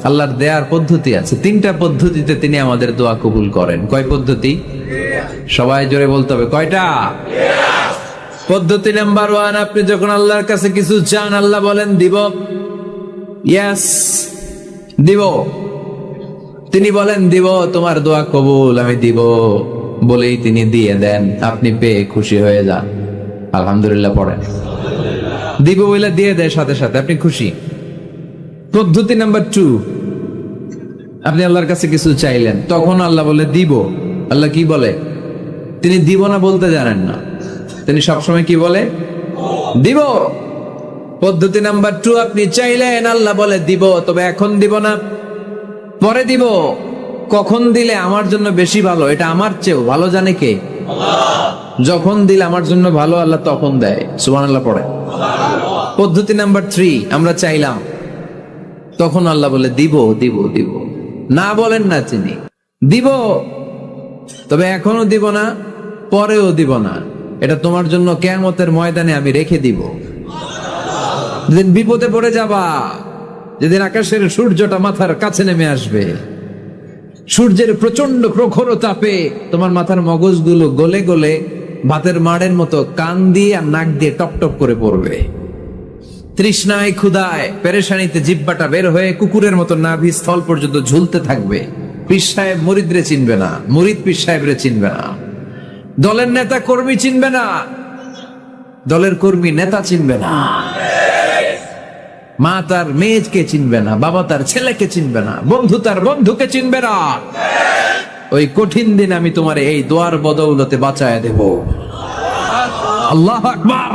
আল্লাহর দেয়ার পদ্ধতি আছে, 3টা পদ্ধতিতে তিনি আমাদের দোয়া কবুল করেন। কয় পদ্ধতি? সবাই জোরে বলতে হবে, কয়টা? পদ্ধতি নাম্বার 1, আপনি যখন আল্লাহর কাছে কিছু চান আল্লাহ বলেন দিব, ইয়েস দিব। তিনি বলেন দিব, তোমার দোয়া কবুল, আমি দিব বলেই তিনি দিয়ে দেন। আপনি পেয়ে খুশি হয়ে যান, আলহামদুলিল্লাহ পড়েন। দিব বলে দিয়ে দেয় সাথে সাথে, আপনি খুশি। পদ্ধতি নাম্বার 2, আপনি আল্লাহর কাছে কিছু চাইলেন, তখন আল্লাহ বলে দিব। আল্লাহ কি বলে? তিনি দিব না বলতে জানেন না, তিনি সবসময় কি বলে? দিব। পদ্ধতি নাম্বার 2, আপনি চাইলেন, আল্লাহ বলে দিব, তবে এখন দিব না, পরে দিব। কখন দিলে আমার জন্য বেশি ভালো, এটা আমার চেয়েও ভালো জানে কে? যখন দিলে আমার জন্য ভালো আল্লাহ তখন দেয়। সুবহানাল্লাহ পড়ে। পদ্ধতি নাম্বার 3, আমরা চাইলাম, তখন আল্লাহ বলে দিব দিব দিব। না বলেন না তিনি, দিব, তবে এখনো দিব না, পরেও দিব না, এটা তোমার জন্য কিয়ামতের ময়দানে আমি রেখে দিব। যেদিন বিপদে পড়ে যাবা, যেদিন আকাশের সূর্যটা মাথার কাছে নেমে আসবে, সূর্যের প্রচন্ড প্রখর তাপে তোমার মাথার মগজগুলো গলে গলে ভাতের মাড়ের মতো কান দিয়ে আর নাক দিয়ে টপ টপ করে পড়বে। তৃষ্ণায় ক্ষুধায় পেরেশানিতে জিহ্বাটা বের হয়ে কুকুরের মতো নাভি স্থল পর্যন্ত ঝুলতে থাকবে। পীর সাহেব মুরিদরে চিনবে না, মুরিদ পীর সাহেবরে চিনবে না, দলের নেতা কর্মী চিনবে না, দলের কর্মী নেতা চিনবে না, মা তার মেয়েকে চিনবে না, বাবা তার ছেলেকে চিনবে না, বন্ধু তার বন্ধুকে চিনবে না। ওই কঠিন দিন আমি তোমার এই দোয়ার বদৌলতে বাঁচায় দেব। আল্লাহু আকবার।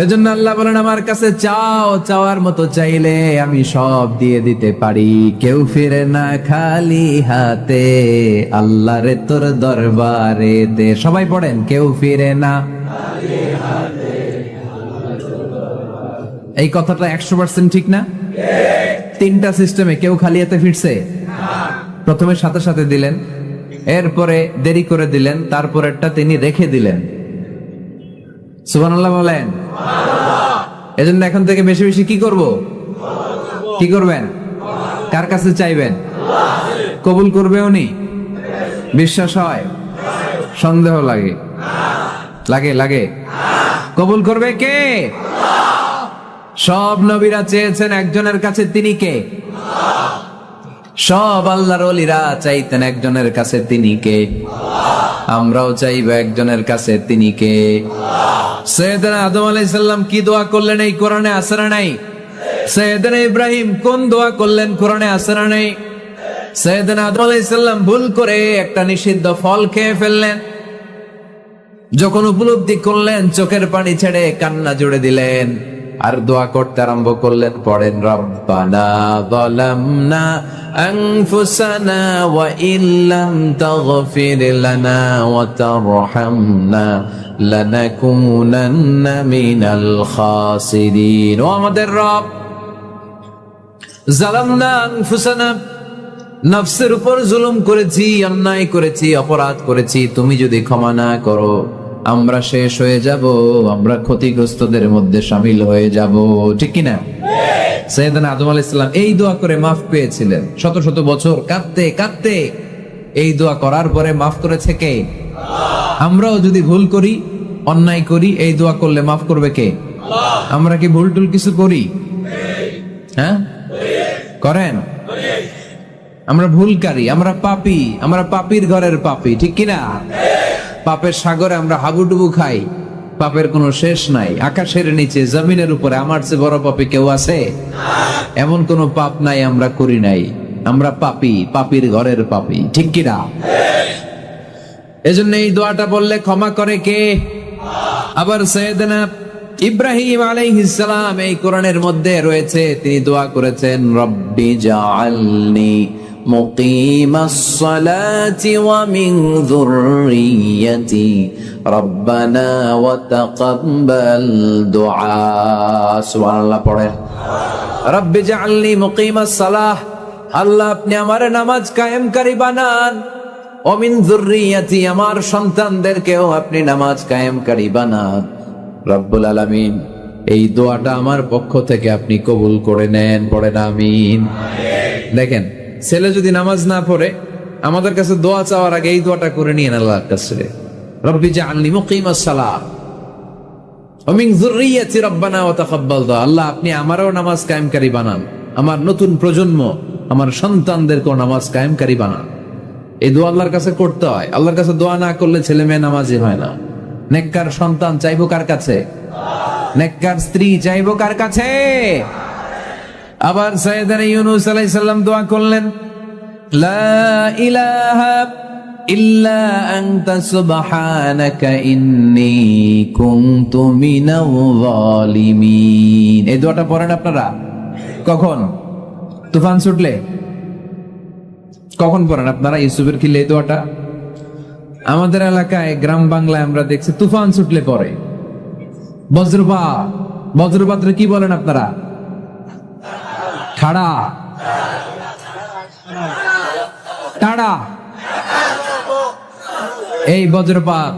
এজন্য আল্লাহ বলেন, আমার কাছে চাও, চাওয়ার মতো চাইলে আমি সব দিয়ে দিতে পারি। কেউ ফিরে না খালি হাতে, আল্লাহরে তোর দরবারে দে। সবাই পড়েন, কেউ ফিরে না খালি হাতে। এই কথাটা 100% ঠিক না? 3টা সিস্টেমে কেউ খালি হাতে ফিরছে? প্রথমে সাথে সাথে দিলেন, এরপরে দেরি করে দিলেন, তারপরেরটা তিনি রেখে দিলেন। সুবহানাল্লাহ বলেন। এজন্য এখন থেকে বেশি বেশি কি করব? কি করবেন? কার কাছে চাইবেন? কবুল করবে উনি? বিশ্বাস হয়? সন্দেহ লাগে? লাগে লাগে? কবুল করবে কে? সব নবীরা চেয়েছেন একজনের কাছে, তিনি কে? সব আল্লাহর ওলিরা চাইতেন একজনের কাছে, তিনি কে? আমরাও চাইব একজনের কাছে, তিনি কে? সৈয়দনা আদম আলাইহিস সালাম কি দোয়া করলেন এই কোরআনে আছে না নাই? সৈয়দনা ইব্রাহিম কোন দোয়া করলেন কোরআনে আছে না নাই? সৈয়দনা আদম আলাইহিস সালাম ভুল করে একটা নিষিদ্ধ ফল খেয়ে ফেললেন, যখন উপলব্ধি করলেন চোখের পানি ছেড়ে কান্না জুড়ে দিলেন আর দোয়া করতে আরম্ভ করলেন। পড়েন, রব্বানা যালামনা আনফুসানা ওয়া ইল্লাম তাগফির লানা ওয়া তারহামনা লানাকুনান্না মিনাল খাসিরিন। ও আমাদের রব, যালামনা আনফুসানা, নফসের উপর জুলুম করেছি, অন্যায় করেছি, অপরাধ করেছি, তুমি যদি ক্ষমা না করো আমরা শেষ হয়ে যাব, আমরা ক্ষতিগ্রস্তদের মধ্যে শামিল হয়ে যাব, ঠিক কিনা? সাইয়েদনা আদম আলাইহিস সালাম এই দোয়া করে মাফ পেয়েছিলেন। শত শত বছর কাঁদতে কাঁদতে এই দোয়া করার পরে মাফ করেছে কে? আমরাও যদি ভুল করি, অন্যায় করি, এই দোয়া করলে মাফ করবে কে? আমরা কি ভুল টুল কিছু করি? হ্যাঁ, করেন? আমরা ভুলকারী, আমরা পাপী, আমরা পাপীর ঘরের পাপী, ঠিক কিনা? পাপের সাগরে আমরা হাবুডুবু খাই, পাপের কোনো শেষ নাই। আকাশের নিচে, জমিনের উপরে আমার চেয়ে বড় পাপী কেউ আছে? এমন কোন পাপ নাই আমরা করি নাই। আমরা পাপী, পাপীর ঘরের পাপী, ঠিক কিনা? এজন্য এই দোয়াটা বললে ক্ষমা করে কে? আবার সাইয়েদনা ইব্রাহিম আলাইহিস সালাম এই কোরআনের মধ্যে রয়েছে, তিনি দোয়া করেছেন, রব্বি জাআলনি মুকিমাস সালাতি ওয়া মিন যুররিয়্যাতি রব্বানা ওয়া তাকাব্বাল দুআ। সুবহানাল্লাহ পড়েন, রব্বি জাআলনি মুকিমাস সালাহ, আল্লাহ আপনি আমার নামাজ কায়েমকারী বানান, ওয়া মিন যুররিয়্যাতি, আমার সন্তানদেরকেও আপনি নামাজ কায়েমকারী বানান। রব্বুল আলামিন এই দোয়াটা আমার পক্ষ থেকে আপনি কবুল করে নেন, পড়েন আমিন। দেখেন, ছেলে যদি নামাজ না পড়ে আমাদের কাছে দোয়া চাওয়ার আগে এই দোয়াটা করে নিয়েন আল্লাহর কাছে, রব্বি জাআলনি মুকিমাস সালাহ ওয়া মিন যুররিয়্যাতি রব্বানা ওয়া তাকাব্বাল দুআ, আল্লাহ আপনি আমারও নামাজ কায়েমকারী বানান, আমার নতুন প্রজন্ম, আমার সন্তানদেরকেও নামাজ কায়েমকারী বানান। এই দোয়া আল্লাহর কাছে করতে হয়। আল্লাহর কাছে দোয়া না করলে ছেলে মেয়ে নামাজি হয় না। নেককার সন্তান চাইবো কার কাছে? নেককার স্ত্রী চাইবো কার কাছে? আবার সাইয়েদনা ইউনূস আলাইহিস সালাম দোয়া করলেন, লা ইলাহা ইল্লা আনতা সুবহানাকা ইন্নী কুনতু মিনাল যালিমিন। এই দোয়াটা পড়েন আপনারা কখন? তুফান ছুটলে? কখন পড়েন আপনারা ইউসুফের খিলে এই দোয়াটা? আমাদের এলাকায় গ্রাম বাংলায় আমরা দেখছি তুফান ছুটলে পরে। বজ্রপাত, বজ্রপাতরে কি বলেন আপনারা? ঠাড়া, টাড়া। এই বজ্রপাত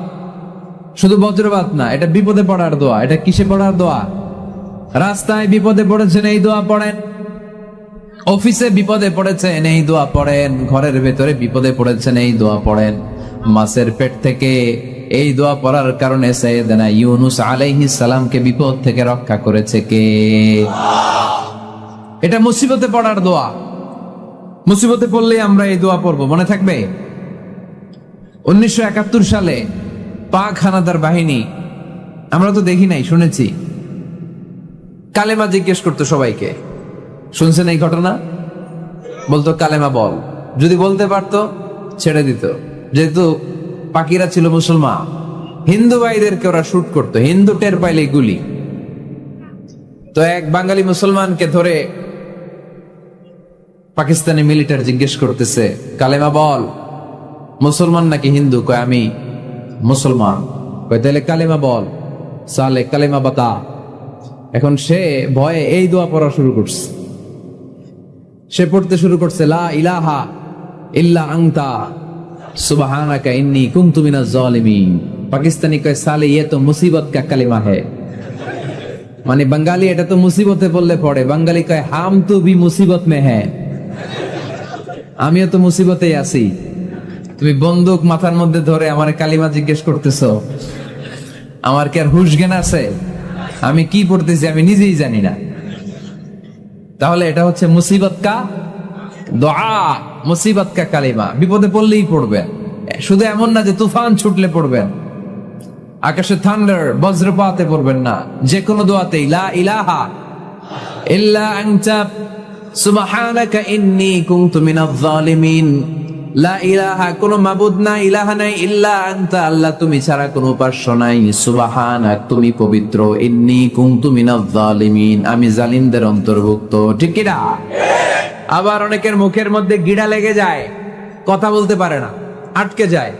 শুধু বজ্রপাত না, এটা বিপদে পড়ার দোয়া। এটা কিসে পড়ার দোয়া? রাস্তায় বিপদে পড়েছেন এই দোয়া পড়েন, অফিসে বিপদে পড়েছেন এই দোয়া পড়েন, ঘরের ভেতরে বিপদে পড়েছেন এই দোয়া পড়েন। মাছের পেট থেকে এই দোয়া পড়ার কারণে সাইয়েদনা ইউনূস আলাইহিস সালামকে বিপদ থেকে রক্ষা করেছে কে? এটা মুসিবতে পড়ার দোয়া। মুসিবতে পড়লে আমরা এই দোয়া পড়বো, মনে থাকবে? 1971 সালে পাক হানাদার বাহিনী, আমরা তো দেখি নাই, শুনেছি, কালেমা জিজ্ঞেস করতো সবাইকে। শুনছেন এই ঘটনা? বলতো কালেমা বল, যদি বলতে পারতো ছেড়ে দিত। যেহেতু পাকিরা ছিল মুসলমান, হিন্দু ভাইদেরকে ওরা শুট করতো, হিন্দু টের পাইলে গুলি। তো এক বাঙালি মুসলমানকে ধরে পাকিস্তানি মিলিটারি জিজ্ঞেস করতেছে, কালেমা বল, মুসলমান নাকি হিন্দু? কয় আমি মুসলমান। কয় তাহলে কালেমা বল, সালে কালেমা বাতা। এখন সে ভয়ে এই দোয়া পড়া শুরু করছে। সে পড়তে শুরু করছে, লা ইলাহা ইল্লা আনতা সুবহানাকা ইন্নী কুনতু মিনাজ জালিমিন। পাকিস্তানি কয় সালে ইয়ে তো মুসিবত কা কালিমা है, মানে বাঙালি এটা তো মুসিবতে পড়লে পড়ে, বাঙালি কয় হাম তো ভি মুসিবত মে হ্যাঁ, আমিও তো মুসিবতেই আছি। তুমি বন্দুক মাথার মধ্যে ধরে আমার কালিমা জিজ্ঞেস করতেছো, আমার কি আর হুশ জ্ঞান আছে? আমি কি পড়তেছি আমি নিজেই জানি না। তাহলে এটা হচ্ছে মুসিবত কা দোয়া, মুসিবত কা কালিমা। বিপদে পড়লেই পড়বেন, শুধু এমন না যে তুফান ছুটলে পড়বেন, আকাশে থান্ডার বজ্রপাতে পড়বেন না, যে কোনো দোয়াতেই লা ইলাহা ইল্লা আনতা সুবহানাকা ইন্নী কুনতু মিনাজ জালিমিন। লা ইলাহা, কোনো মাবুদ নাই, ইলাহা নাই, ইল্লা আনতা, আল্লাহ তুমি ছাড়া কোনো উপাস্য নাই, সুবহানাক তুমি পবিত্র, ইন্নী কুনতু মিনাজ জালিমিন আমি জালিমদের অন্তর্ভুক্ত। ঠিক কি না? আবার অনেকের মুখের মধ্যে গিড়া লেগে যায়, কথা বলতে পারে না, আটকে যায়,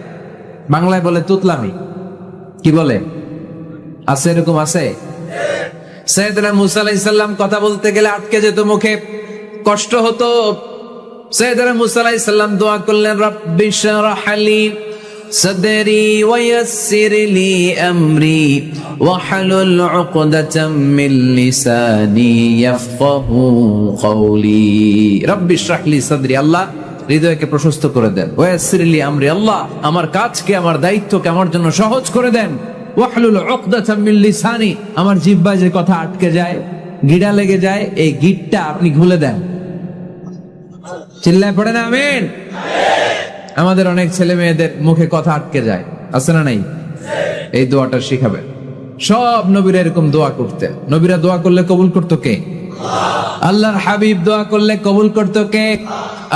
বাংলায় বলে তুতলামি। কি বলে? আছে, এরকম আছে। সাইয়েদনা মুসা আলাইহিস সালাম কথা বলতে গেলে আটকে যেত, মুখে কষ্ট হতো। সাইয়েদনা মুসা আলাইহিস সালাম দোয়া করলেন, রব্বি শরহ লি সাদরি ওয়া ইয়াসসির লি আমরি ওয়াহলুল উকদাতাম মিন লিসানি ইয়াফকাহু কওলি। রব্বি শরহ লি সাদরি, আল্লাহ হৃদয়কে প্রশস্ত করে দেন। ওয়া ইয়াসসির লি আমরি, আল্লাহ আমার কাজকে, আমার দায়িত্বকে আমার জন্য সহজ করে দেন। ওয়াহলুল উকদাতাম মিন লিসানি, আমার জিহ্বায় যে কথা আটকে যায়, গিড়া লেগে যায়, এই গিটটা আপনি খুলে দেন। চিল্লায় পড়েন আমিন। আমাদের অনেক ছেলে মেয়েদের মুখে কথা আটকে যায়, আছে না নাই? এই দোয়াটা শিখাবে। সব নবীরা এরকম দোয়া করতেন। নবীরা দোয়া করলে কবুল করতো কে? আল্লাহর হাবিব দোয়া করলে কবুল করতো কে?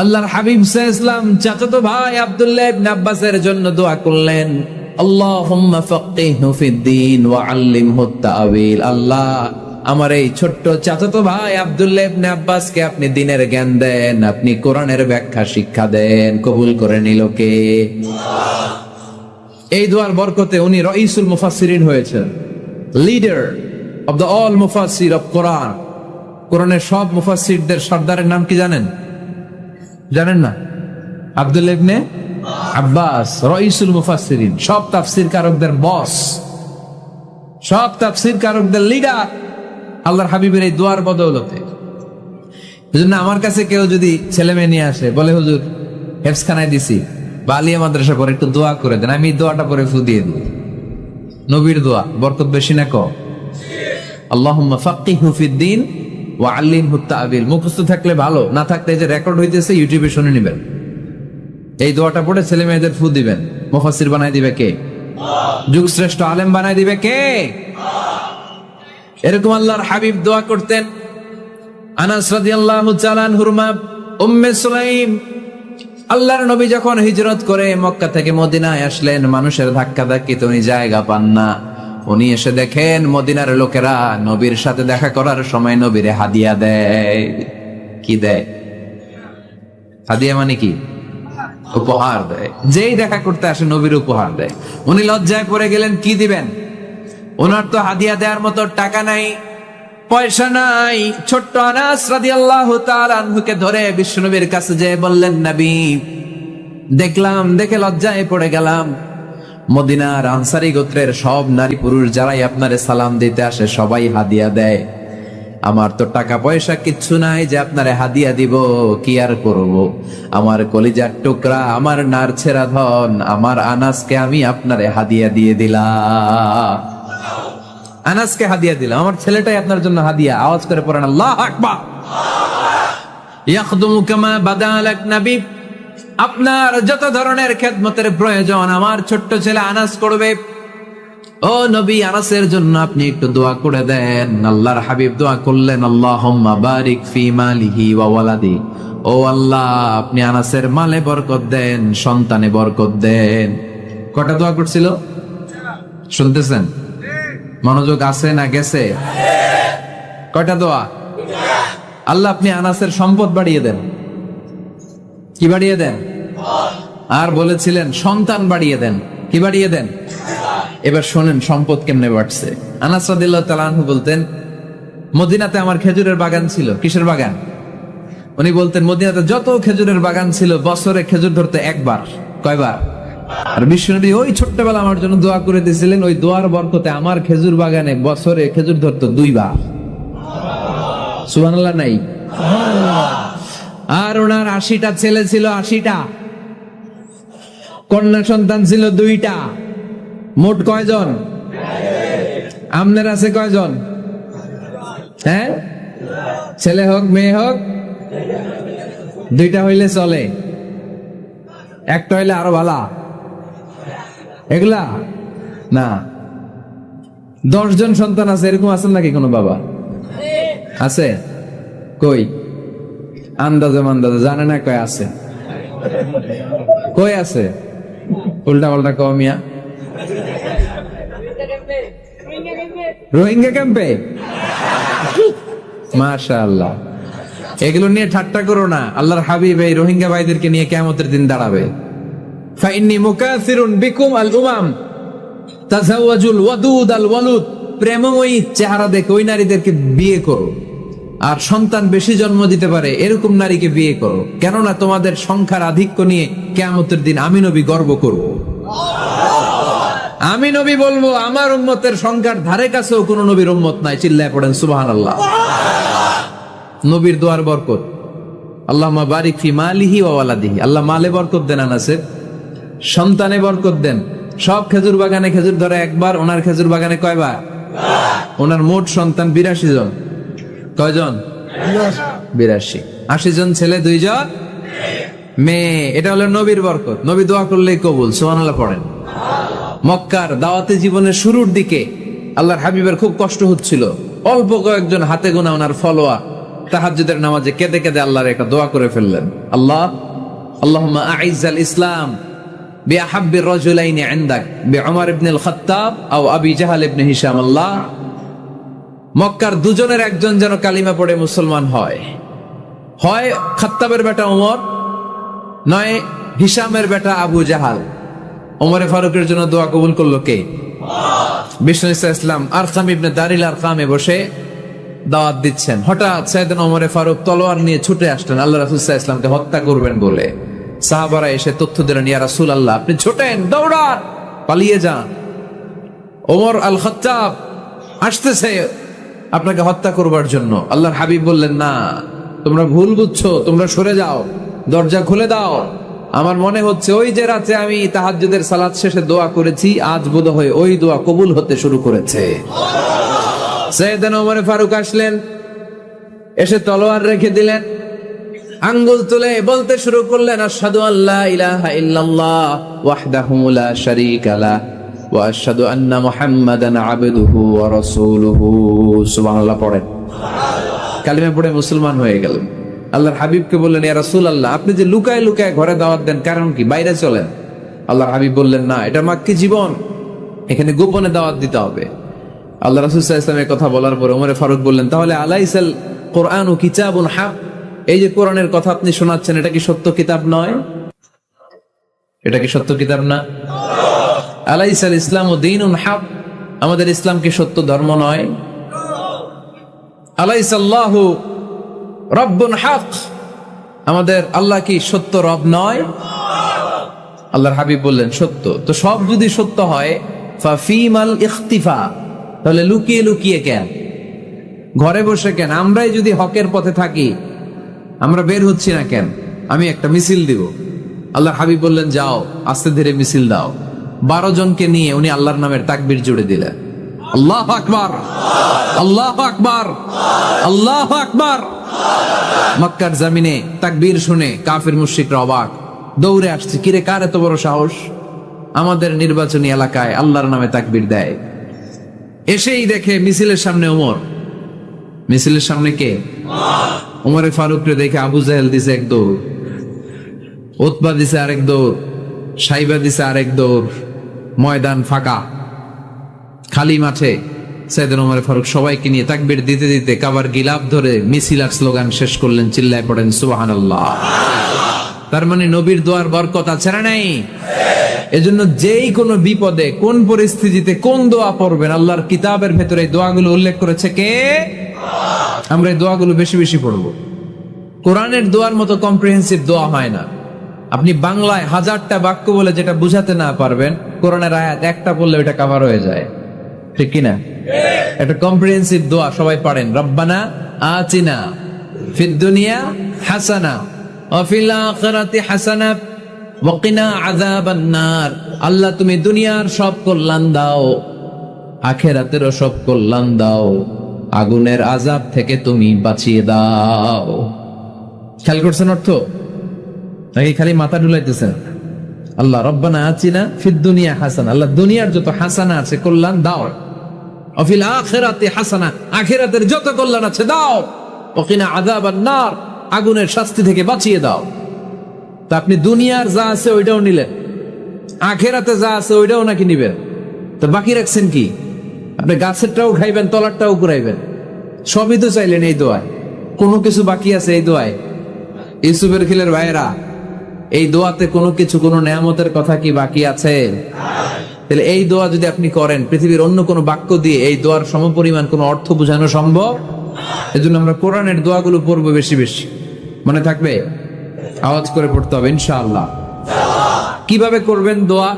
আল্লাহর হাবিব সাল্লাল্লাহু আলাইহি ওয়াসাল্লাম চাচাতো ভাই আব্দুল্লাহ ইবনে আব্বাসের জন্য দোয়া করলেন, আল্লাহুম্মা ফাক্কিহহু ফিদ-দীন ওয়া আল্লিমহু তা'ওয়িল। আল্লাহ আমার এই ছোট্ট চাচাতো ভাই আব্দুল্লাহ ইবনে আব্বাসকে আপনি দ্বীনের জ্ঞান দেন, আপনি কোরআনের ব্যাখ্যা শিক্ষা দেন। কবুল করে নিল কে? এই দোয়ার বরকতে উনি রাইসুল মুফাসসিরিন হয়েছেন, লিডার অফ দ্য অল মুফাসসির অফ কোরআন। কোরআনের সব মুফাসসিরদের সর্দারের নাম কি জানেন? জানেন না? আব্দুল্লাহ ইবনে আব্বাস রাইসুল মুফাসসিরিন, সব তাফসীর কারকদের বস, সব তাফসীর কারকদের লিডার, আল্লাহর হাবিবের এই দোয়ার বদৌলতে। এজন্য আমার কাছে কেউ যদি ছেলে মেয়ে নিয়ে আসে, বলে হুজুর হেফজখানায় দিছি বা আলিয়া মাদ্রাসা করে একটু দোয়া করে দেন, আমি দোয়াটা পরে ফু দিয়ে দিই। নবীর দোয়া বরকত বেশি না কম? আল্লাহুম্মা ফাক্কিহহু ফিদ-দীন ওয়া আল্লিমহু তা'ওয়িল। মুখস্থ থাকলে ভালো, না থাকলে যে রেকর্ড হইতেছে ইউটিউবে শুনে নেবেন। এই দোয়াটা পড়ে ছেলে মেয়েদের ফু দিবেন। মুফাসসির বানাই দিবে কে? যুগ শ্রেষ্ঠ আলেম বানাই দিবে কে? এরকম আল্লাহর হাবিব দোয়া করতেন। আনাস রাদিয়াল্লাহু তাআলা আনহুর মা উম্মে সুলাইম, আল্লাহর নবী যখন হিজরত করে মক্কা থেকে মদিনায় আসলেন, মানুষের ধাক্কা ধাক্কিতে উনি জায়গা পান না। উনি এসে দেখেন মদিনার লোকেরা নবীর সাথে দেখা করার সময় নবীরে হাদিয়া দেয়। কি দেয়? হাদিয়া মানে কি? উপহার দেয়। যেই দেখা করতে আসে নবীর উপহার দেয়। উনি লজ্জায় পড়ে গেলেন, কি দিবেন? ওনার তো হাদিয়া দেওয়ার মতো টাকা নাই, পয়সা নাই। ছোট্ট আনাস রাদিয়াল্লাহু তাআলা আনহুকে ধরে বিশ্বনবীর কাছে যেয়ে বললেন, নবী দেখলাম, দেখে লজ্জায় পড়ে গেলাম, মদিনার আনসারী গোত্রের সব নারী পুরুষ যারাই আপনারে সালাম দিতে আসে সবাই হাদিয়া দেয়। আমার তো টাকা পয়সা কিচ্ছু নাই যে আপনারে হাদিয়া দিব, কি আর করব? আমার কলিজার টুকরা, আমার নারছেরা ধন, আমার আনাসকে আমি আপনারে হাদিয়া দিয়ে দিলাম। আনাসকে হাদিয়া দিলাম, আমার ছেলেটাই আপনার জন্য হাদিয়া। আওয়াজ করে পড়েন আল্লাহু আকবার। ইয়াখদুমু কামা বাদালাক নবী, আপনার যত ধরনের খেদমতের প্রয়োজন আমার ছোট্ট ছেলে আনাস করবে। ও নবী, আনাসের জন্য আপনি একটু দোয়া করে দেন। আল্লাহর হাবিব দোয়া করলেন, আল্লাহুম্মা বারিক ফি মালিহি ওয়া ওয়ালাদি। ও আল্লাহ, আপনি আনাসের মালে বরকত দেন, সন্তানে বরকত দেন। কটা দোয়া করছিল শুনতেছেন? মনোযোগ আছে না গেছে? কয়টা দোয়া? আল্লাহ আপনি আনাসের সম্পদ বাড়িয়ে দেন। কি বাড়িয়ে দেন? আর বলেছিলেন সন্তান বাড়িয়ে দেন। কি বাড়িয়ে দেন? এবার শোনেন সম্পদ কেমনে বাড়ছে। আনাস রাদিয়াল্লাহু তাআলা আনহু বলতেন, মদিনাতে আমার খেজুরের বাগান ছিল। কিসের বাগান? উনি বলতেন মদিনাতে যত খেজুরের বাগান ছিল বছরে খেজুর ধরতে একবার। কয়বার? আর বিশ্বনবী ওই ছোট্টবেলা আমার জন্য দোয়া করে দিয়েছিলেন, ওই দোয়ার বরকতে আমার খেজুর বাগানে বছরে খেজুর ধরতো 2 বার। সুবহানাল্লাহ নাই? আর ওনার 80টা ছেলে ছিল, 80টা কন্যা সন্তান ছিল 2টা। মোট কয়জন? আপনার আছে কয়জন? হ্যাঁ, ছেলে হোক মেয়ে হোক 2টা হইলে চলে, একটা হইলে আরো ভালো। এগুলা না, 10 জন সন্তান আছে, এরকম আছেন নাকি কোনো বাবা? আছে? কই আন্দাজে মান্দাজে জানে না, কয় আছে? কই আছে? উল্টা পাল্টা কমিয়া রোহিঙ্গা ক্যাম্পে। মাশাআল্লাহ, এগুলো নিয়ে ঠাট্টা করো না। আল্লাহর হাবিব এই রোহিঙ্গা ভাইদেরকে নিয়ে কিয়ামতের দিন দাঁড়াবে। ফাইন্নী মুকাসিরুন বিকুম আল উমাম তাজাওয়াজুল ওয়াদুদ আল ওয়ালুদ। প্রেমময়ী চেহারা দেখে ওই নারীদেরকে বিয়ে করো, আর সন্তান বেশি জন্ম দিতে পারে এরকম নারীকে বিয়ে করো, কেননা তোমাদের সংখ্যার আধিক্য নিয়ে কিয়ামতের দিন আমি নবী গর্ব করব। আমি নবী বলবো আমার উম্মতের সংখ্যার ধারে কাছেও কোন নবীর উম্মত নাই। চিল্লায় পড়েন সুবহানাল্লাহ। নবীর দোয়ার বরকত। আল্লাহুম্মা বারিক ফি মালিহি ওয়া ওয়ালাদিহি। আল্লাহ মালে বরকত দেন, আনাসের সন্তানে বরকত দেন। সব খেজুর বাগানে খেজুর ধরে একবার, ওনার খেজুর বাগানে কয়বার? ওনার মোট সন্তান 82 জন। কয়জন? 82। 80 জন ছেলে, 2 জন মেয়ে। এটা হলো নবীর বরকত। নবী দোয়া করলেই কবুল। সুবহানাল্লাহ পড়েন। মক্কার দাওয়াতে জীবনের শুরুর দিকে আল্লাহর হাবিবের খুব কষ্ট হচ্ছিল। অল্প কয়েকজন হাতে গোনা ওনার ফলোয়ার তাহাজ্জুদের নামাজে কেঁদে কেঁদে আল্লাহর একটা দোয়া করে ফেললেন। আল্লাহুম্মা আইজ্জাল ইসলাম বিআহাব্বির রাজুলাইনি ইনদাক বিউমর ইবনুল খাত্তাব আও আবি জাহল ইবনে হিশাম। আল্লাহ, মক্কার দুজনের একজন যেন কালিমা পড়ে মুসলমান হয়। হয় খাত্তাবের বেটা ওমর, নয় হিশামের বেটা আবু জাহাল। ওমরে ফারুকের জন্য দোয়া কবুল করলো কে? বিষ্ণু ইসলাম আরকাম ইবনে দারিল আরকামে বসে দাওয়াত দিচ্ছেন। হঠাৎ সাইয়েদনা ওমরে ফারুক তলোয়ার নিয়ে ছুটে আসলেন আল্লাহ রাসূল সাল্লাল্লাহু আলাইহি ওয়াসাল্লামকে হত্যা করবেন বলে। সাহাবারা এসে তথ্য দিলেন, ইয়া রাসূলুল্লাহ আপনি ছোটেন, দৌড়ান, পালিয়ে যান, ওমর আল খাত্তাব আসতেছে আপনাকে হত্যা করবার জন্য। আল্লাহর হাবিব বললেন, না, তোমরা ভুল বুঝছো, তোমরা সরে যাও, দরজা খুলে দাও। আমার মনে হচ্ছে ওই যে রাতে আমি তাহাজ্জুদের সালাত শেষে দোয়া করেছি, আজ বোধহয় ওই দোয়া কবুল হতে শুরু করেছে। সাইয়েদনা ওমর ফারুক আসলেন, এসে তলোয়ার রেখে দিলেন, আঙ্গুল তুলে বলতে শুরু করলেন, আশহাদু আল্লা ইলাহা ইল্লাল্লাহ ওয়াহদাহু লা শারীকা লাহু ওয়া আশহাদু আন্না মুহাম্মাদান আবদুহু ওয়া রাসূলুহু। সুবহানাল্লাহ পড়েন। কালিমা পড়ে মুসলমান হয়ে গেলেন। আল্লাহর হাবিবকে বললেন, ইয়া রাসূলুল্লাহ আপনি যে লুকায় লুকায় ঘরে দাওয়াত দেন, কারণ কি? বাইরে চলেন। আল্লাহর হাবিব বললেন, না, এটা মাক্কি জীবন, এখানে গোপনে দাওয়াত দিতে হবে। আল্লাহ রাসূল সাল্লাল্লাহু আলাইহি ওয়াসাল্লামের কথা বলার পরে ওমর ফারুক বললেন, তাহলে আলাইসাল কোরআনু কিতাবুন হক, এই যে কোরআনের কথা আপনি শোনাচ্ছেন, এটা কি সত্য কিতাব নয়? এটা কি সত্য কিতাব না? আলাইসাল ইসলামু দীনুন হক, আমাদের ইসলাম কি সত্য ধর্ম নয়? আলাইসাল্লাহু রব্বুন হক, আমাদের আল্লাহ কি সত্য রব নয়? আল্লাহর হাবিব বললেন, সত্য। তো সব যদি সত্য হয়, ফাফিমাল ইখতিফা, তাহলে লুকিয়ে লুকিয়ে কেন, ঘরে বসে কেন? আমরাই যদি হকের পথে থাকি, আমরা বের হচ্ছি না কেন? আমি একটা মিছিল দিব। আল্লাহর হাবিব বললেন, যাও, আস্তে ধীরে মিছিল দাও। 12 জনকে নিয়ে উনি আল্লাহর নামের তাকবীর জুড়ে দিলেন। আল্লাহু আকবার, আল্লাহু আকবার, আল্লাহু আকবার। মক্কার জমিনে তাকবীর শুনে কাফির মুশরিকরা অবাক, দৌড়ে আসছে, কিরে কার এত বড় সাহস আমাদের নির্বাচনী এলাকায় আল্লাহর নামে তাকবীর দেয়। এসেই দেখে মিছিলের সামনে ওমর। মিছিলের সামনে কে? ওমরে ফারুককে দেখে আবু জাহেল দিছে এক দৌড়, উতবা দিছে আরেক দৌড়, সাইবা দিছে আরেক দৌড়। ময়দান ফাঁকা, খালি মাঠে সাইয়েদনা ওমর ফারুক সবাইকে নিয়ে তাকবীর দিতে দিতে কাবার গিলাফ ধরে মিছিল আর স্লোগান শেষ করলেন। চিল্লায় পড়েন সুবহানাল্লাহ। তার মানে নবীর দোয়ার বরকত আছে না নাই? এজন্য যেই কোনো বিপদে, কোন পরিস্থিতিতে কোন দোয়া পড়বেন, আল্লাহর কিতাবের ভেতরে এই দোয়াগুলো উল্লেখ করেছে কে? আমরা এই দোয়াগুলো বেশি বেশি পড়ব। কোরআনের দোয়ার মতো কম্প্রিহেন্সিভ দোয়া হয় না। আপনি বাংলায় 1000টা বাক্য বলে যেটা বুঝাতে না পারবেন, কোরআনের আয়াত একটা বললে ওটা কভার হয়ে যায়, ঠিক কিনা? একটা কম্প্রিহেন্সিভ দোয়া সবাই পড়েন, রব্বানা আতিনা ফিদ দুনিয়া হাসানা ওয়া ফিল আখিরাতি হাসানা ওয়া কিনা আযাবান নার। আল্লাহ তুমি দুনিয়ার সব কল্যাণ দাও, আখিরাতেরও সব কল্যাণ দাও, আগুনের আযাব থেকে তুমি বাঁচিয়ে দাও। খেয়াল করছেন অর্থ নাকি খালি মাথা ডুলাইতেছেন? আল্লাহ রব্বানা আতিনা ফিদ দুনিয়া হাসানা, আল্লাহ দুনিয়ার যত হাসানা আছে কল্যাণ দাও, ওয়া ফিল আখিরাতি হাসানা, আখিরাতের যত কল্যাণ আছে দাও, ওয়া কিনা আযাবান নার, আগুনের শাস্তি থেকে বাঁচিয়ে দাও। তা আপনি দুনিয়ার যা আছে ওইটাও নিলেন, আখিরাতে যা আছে ওইটাও নাকি নিবেন, তো বাকি রাখছেন কি? আপনি গাছেরটাও খাইবেন, তলারটাও ঘুরাইবেন, সবই তো চাইলেন এই দোয়ায়, কোনো কিছু বাকি আছে এই দোয়ায়? ইউসুফের খিলের ভাইয়েরা, এই দোয়াতে কোনো কিছু, কোনো নেয়ামতের কথা কি বাকি আছে? তাহলে এই দোয়া যদি আপনি করেন, পৃথিবীর অন্য কোনো বাক্য দিয়ে এই দোয়ার সমপরিমাণ কোনো অর্থ বোঝানো সম্ভব? এজন্য আমরা কোরআনের দোয়াগুলো পড়বো বেশি বেশি, মনে থাকবে? আওয়াজ করে পড়তে হবে ইনশাআল্লাহ। কিভাবে করবেন দোয়া?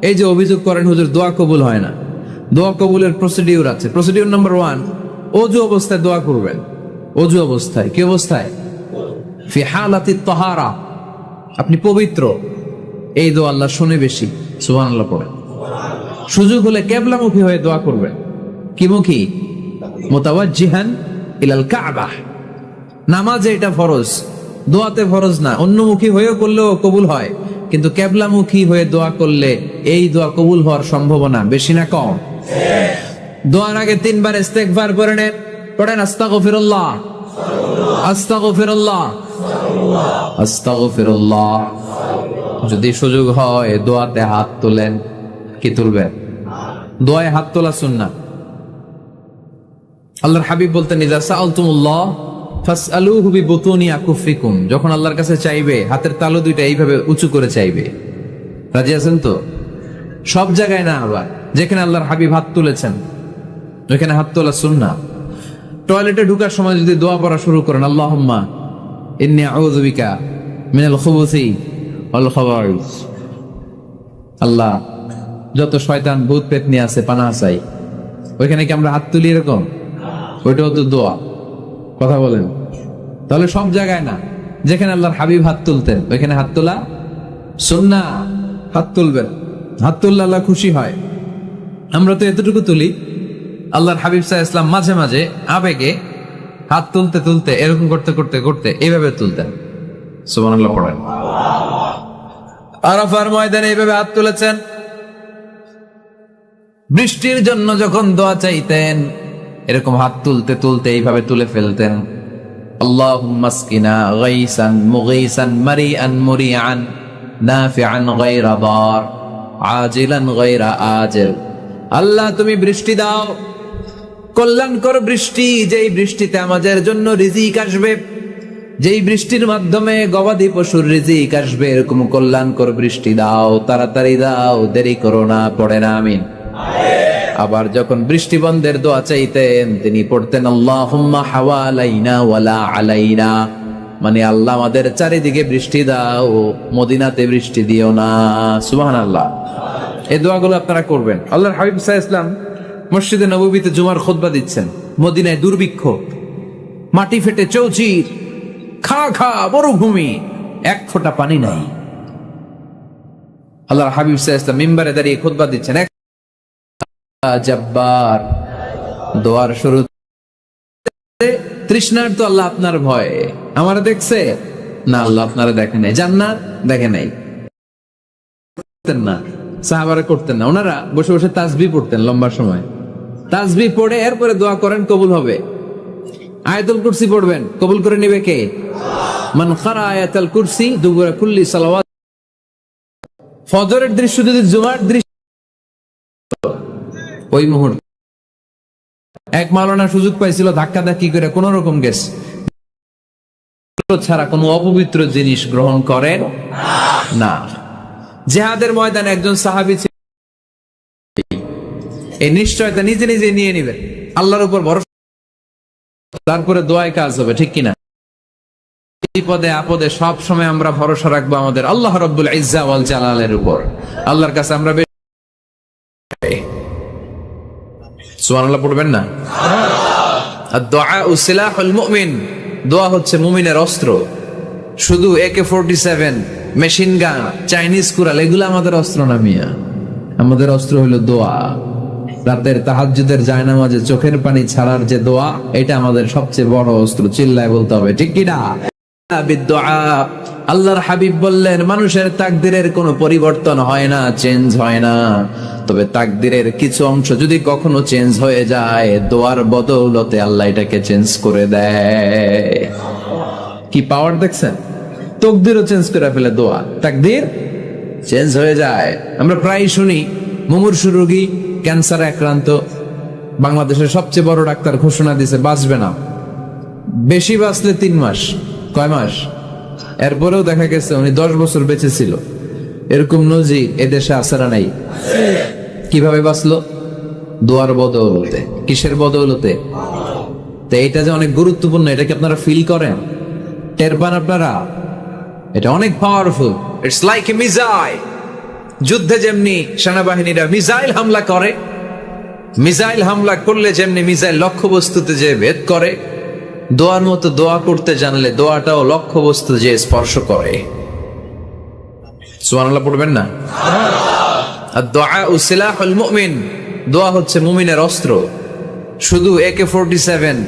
এই যে অভিযোগ করেন হুজুর দোয়া কবুল হয় না, দোয়া কবুলের প্রসিডিউর আছে। প্রসিডিউর নাম্বার 1, ওযু অবস্থায় দোয়া করবেন। ওযু অবস্থায়, কি অবস্থায়? ফি হালাতি তাহারা, আপনি পবিত্র, এই দোয়া আল্লাহ শুনে বেশি, সুবহানাল্লাহ পড়েন। সুযোগ হলে কিবলামুখী হয়ে দোয়া করবেন। কি মুখী? মুতাওয়াজ্জিহান ইলাল কাবা। নামাজে এটা ফরজ, দোয়াতে ফরজ না। অন্যমুখী হয়েও করলেও কবুল হয়, কিন্তু কিবলামুখী হয়ে দোয়া করলে এই দোয়া কবুল হওয়ার সম্ভাবনা বেশি না কম? দোয়ার আগে 3 বার ইস্তেগফার করে নেন, পড়েন আস্তাগফিরুল্লাহ আস্তাগফিরুল্লাহ আস্তাগফিরুল্লাহ। যদি সুযোগ হয় দোয়াতে হাত তোলেন। কি তুলবেন? দোয়ায় হাত তোলা সুন্নাহ। আল্লাহর হাবিব বলতেন, ইযা সাআলতুমুল্লাহ ফাসআলুহু বিবুতুনি আকুফিকুম, যখন আল্লাহর কাছে চাইবে হাতের তালু দুইটা এইভাবে উঁচু করে চাইবে। রাজি আছেন তো? সব জায়গায় না, আবার যেখানে আল্লাহর হাবিব হাত তুলেছেন ওইখানে হাত তোলা সুন্নাহ। টয়লেটে ঢোকার সময় যদি দোয়া পড়া শুরু করেন, আল্লাহুম্মা ইন্নী আউযু বিকা মিনাল খুবুসি ওয়াল খাবাইস, আল্লাহ যত শয়তান ভূত পেতনি আছে পানাহ চাই, ওইখানে কি আমরা হাত তুলি এরকম? ওইটাও তো দোয়া। কথা বলেন? তাহলে সব জায়গায় না, যেখানে আল্লাহর হাবিব হাত তুলতেন ওইখানে হাত তোলা সুন্নাহ। হাত তুলবেন, হাত তুললে আল্লাহ খুশি হয়। আমরা তো এতটুকু তুলি, আল্লাহর হাবিব সাল্লাল্লাহু আলাইহি ওয়াসাল্লাম মাঝে মাঝে আবেগে হাত তুলতে তুলতে এরকম করতে করতে করতে এইভাবে তুলতেন। সুবহানাল্লাহ পড়েন। আরাফার ময়দানে এইভাবে হাত তুলেছেন। বৃষ্টির জন্য যখন দোয়া চাইতেন এরকম হাত তুলতে তুলতে এইভাবে তুলে ফেলতেন। আল্লাহুম্মা আসকিনা গাইসান মুগীসান মারিআন মুরিআন নাফিআন গায়রা দার আজিলান গায়রা আজিল। আল্লাহ তুমি বৃষ্টি দাও, কল্যাণকর বৃষ্টি, যেই বৃষ্টিতে আমাদের জন্য রিজিক আসবে, যেই বৃষ্টির মাধ্যমে গবাদি পশুর রিজিক আসবে, এরকম কল্যাণকর বৃষ্টি দাও, তাড়াতাড়ি দাও, দেরি করো না। পড়েন আমিন। আবার যখন বৃষ্টি বন্ধের দোয়া চাইতেন তিনি পড়তেন আল্লাহুম্মা হাওয়ালাইনা ওয়ালা আলাইনা, মানে আল্লাহ আমাদের চারিদিকে বৃষ্টি দাও, মদিনাতে বৃষ্টি দিও না। সুবহানাল্লাহ। এই দোয়াগুলো আপনারা করবেন। আল্লাহর হাবিব সাল্লাল্লাহু আলাইহি ওয়াসাল্লাম মসজিদে নববীতে জুমার খুতবা দিচ্ছেন। মদিনায় দুর্ভিক্ষ, মাটি ফেটে চৌচির, খা খা মরুভূমি, এক ফোঁটা পানি নাই। আল্লাহর হাবিব সাল্লাল্লাহু আলাইহি ওয়াসাল্লাম মিম্বারে দাঁড়িয়ে খুতবা দিচ্ছেন। জব্বার দোয়ার শুরুতে তৃষ্ণার তো আল্লাহ আপনার ভয়, আমারা দেখছে না, আল্লাহ আপনারা দেখেন নাই, জান্নাত দেখে নাই, না সাহাবারা করতেন না। ওনারা বসে বসে তাসবিহ পড়তেন লম্বা সময়। তাসবিহ পড়ে এরপরে দোয়া করেন, কবুল হবে। আয়াতুল কুরসি পড়বেন, কবুল করে নেবে কে? মান ক্বারা আয়াতুল কুরসি দুবুরা কুল্লি সালাওয়াত। ফজরের দৃশ্য যদি জুমার দৃশ্য, ওই মুহূর্তে এক মাওলানা সুযোগ পাইছিল ধাক্কা ধাক্কি করে কোন রকম গেছে, ছাড়া কোনো অপবিত্র জিনিস গ্রহণ করেন না। জিহাদের ময়দানে একজন সাহাবী ছিল, এই নিশ্চয়তা নিজে নিজে নিয়ে নিবেন, আল্লাহর উপর ভরসা, তারপরে দোয়ায় কাজ হবে, ঠিক কিনা? বিপদে আপদে সব সময় আমরা ভরসা রাখবো আমাদের আল্লাহ রাব্বুল ইজ্জা ওয়াল জালালের উপর। আল্লাহর কাছে আমরা সুবহানাল্লাহ পড়বেন না? আদ-দুআউ সিলাহুল মুমিন, দোয়া হচ্ছে মুমিনের অস্ত্র। শুধু AK-47, machine gun, Chinese Corel এগুলো আমাদের অস্ত্র না মিয়া। আমাদের অস্ত্র হলো দোয়া। রাতের তাহাজ্জুদের জায়নামাজে চোখের পানি ছাড়ার যে দোয়া, এটা আমাদের সবচেয়ে বড় অস্ত্র। চিল্লায় বলতে হবে, ঠিক কি না? আল্লাহর হাবিব বললেন, মানুষের তাকদিরের কোনো পরিবর্তন হয় না, চেঞ্জ হয় না। তবে তাকদিরের কিছু অংশ যদি কখনো চেঞ্জ হয়ে যায়, দোয়ার বদৌলতে আল্লাহ এটাকে চেঞ্জ করে দেয়। কি পাওয়ার দেখছেন? তকদিরও চেঞ্জ করে ফেলে দোয়া, তাকদির চেঞ্জ হয়ে যায়। আমরা প্রায় শুনি মুমূর্ষু রোগী, ক্যান্সারে আক্রান্ত, বাংলাদেশের সবচেয়ে বড় ডাক্তার ঘোষণা দিছে বাঁচবে না, বেশি বাঁচলে 3 মাস। কয় মাস? এরপরেও দেখা গেছে উনি 10 বছর বেঁচে ছিল। এরকম নজির এদেশে আসারা নাই। কিভাবে বাঁচলো? দোয়ার বদৌলতে। কিসের বদৌলতে? তো এটা যে অনেক গুরুত্বপূর্ণ, এটা কি আপনারা ফিল করেন, টের পান আপনারা? এটা অনেক powerful. It's like a missile. যুদ্ধে যেমনি সেনাবাহিনীরা মিসাইল হামলা করে, মিসাইল হামলা করলে যেমনি মিসাইল লক্ষ্যবস্তুতে যে ভেদ করে, দোয়ার মতো দোয়া করতে জানলে দোয়াটাও লক্ষ্যবস্তু যে স্পর্শ করে। সুবহানাল্লাহ পড়বেন না? আদ-দুআউ সিলাহুল মুমিন, দোয়া হচ্ছে মুমিনের অস্ত্র। শুধু AK-47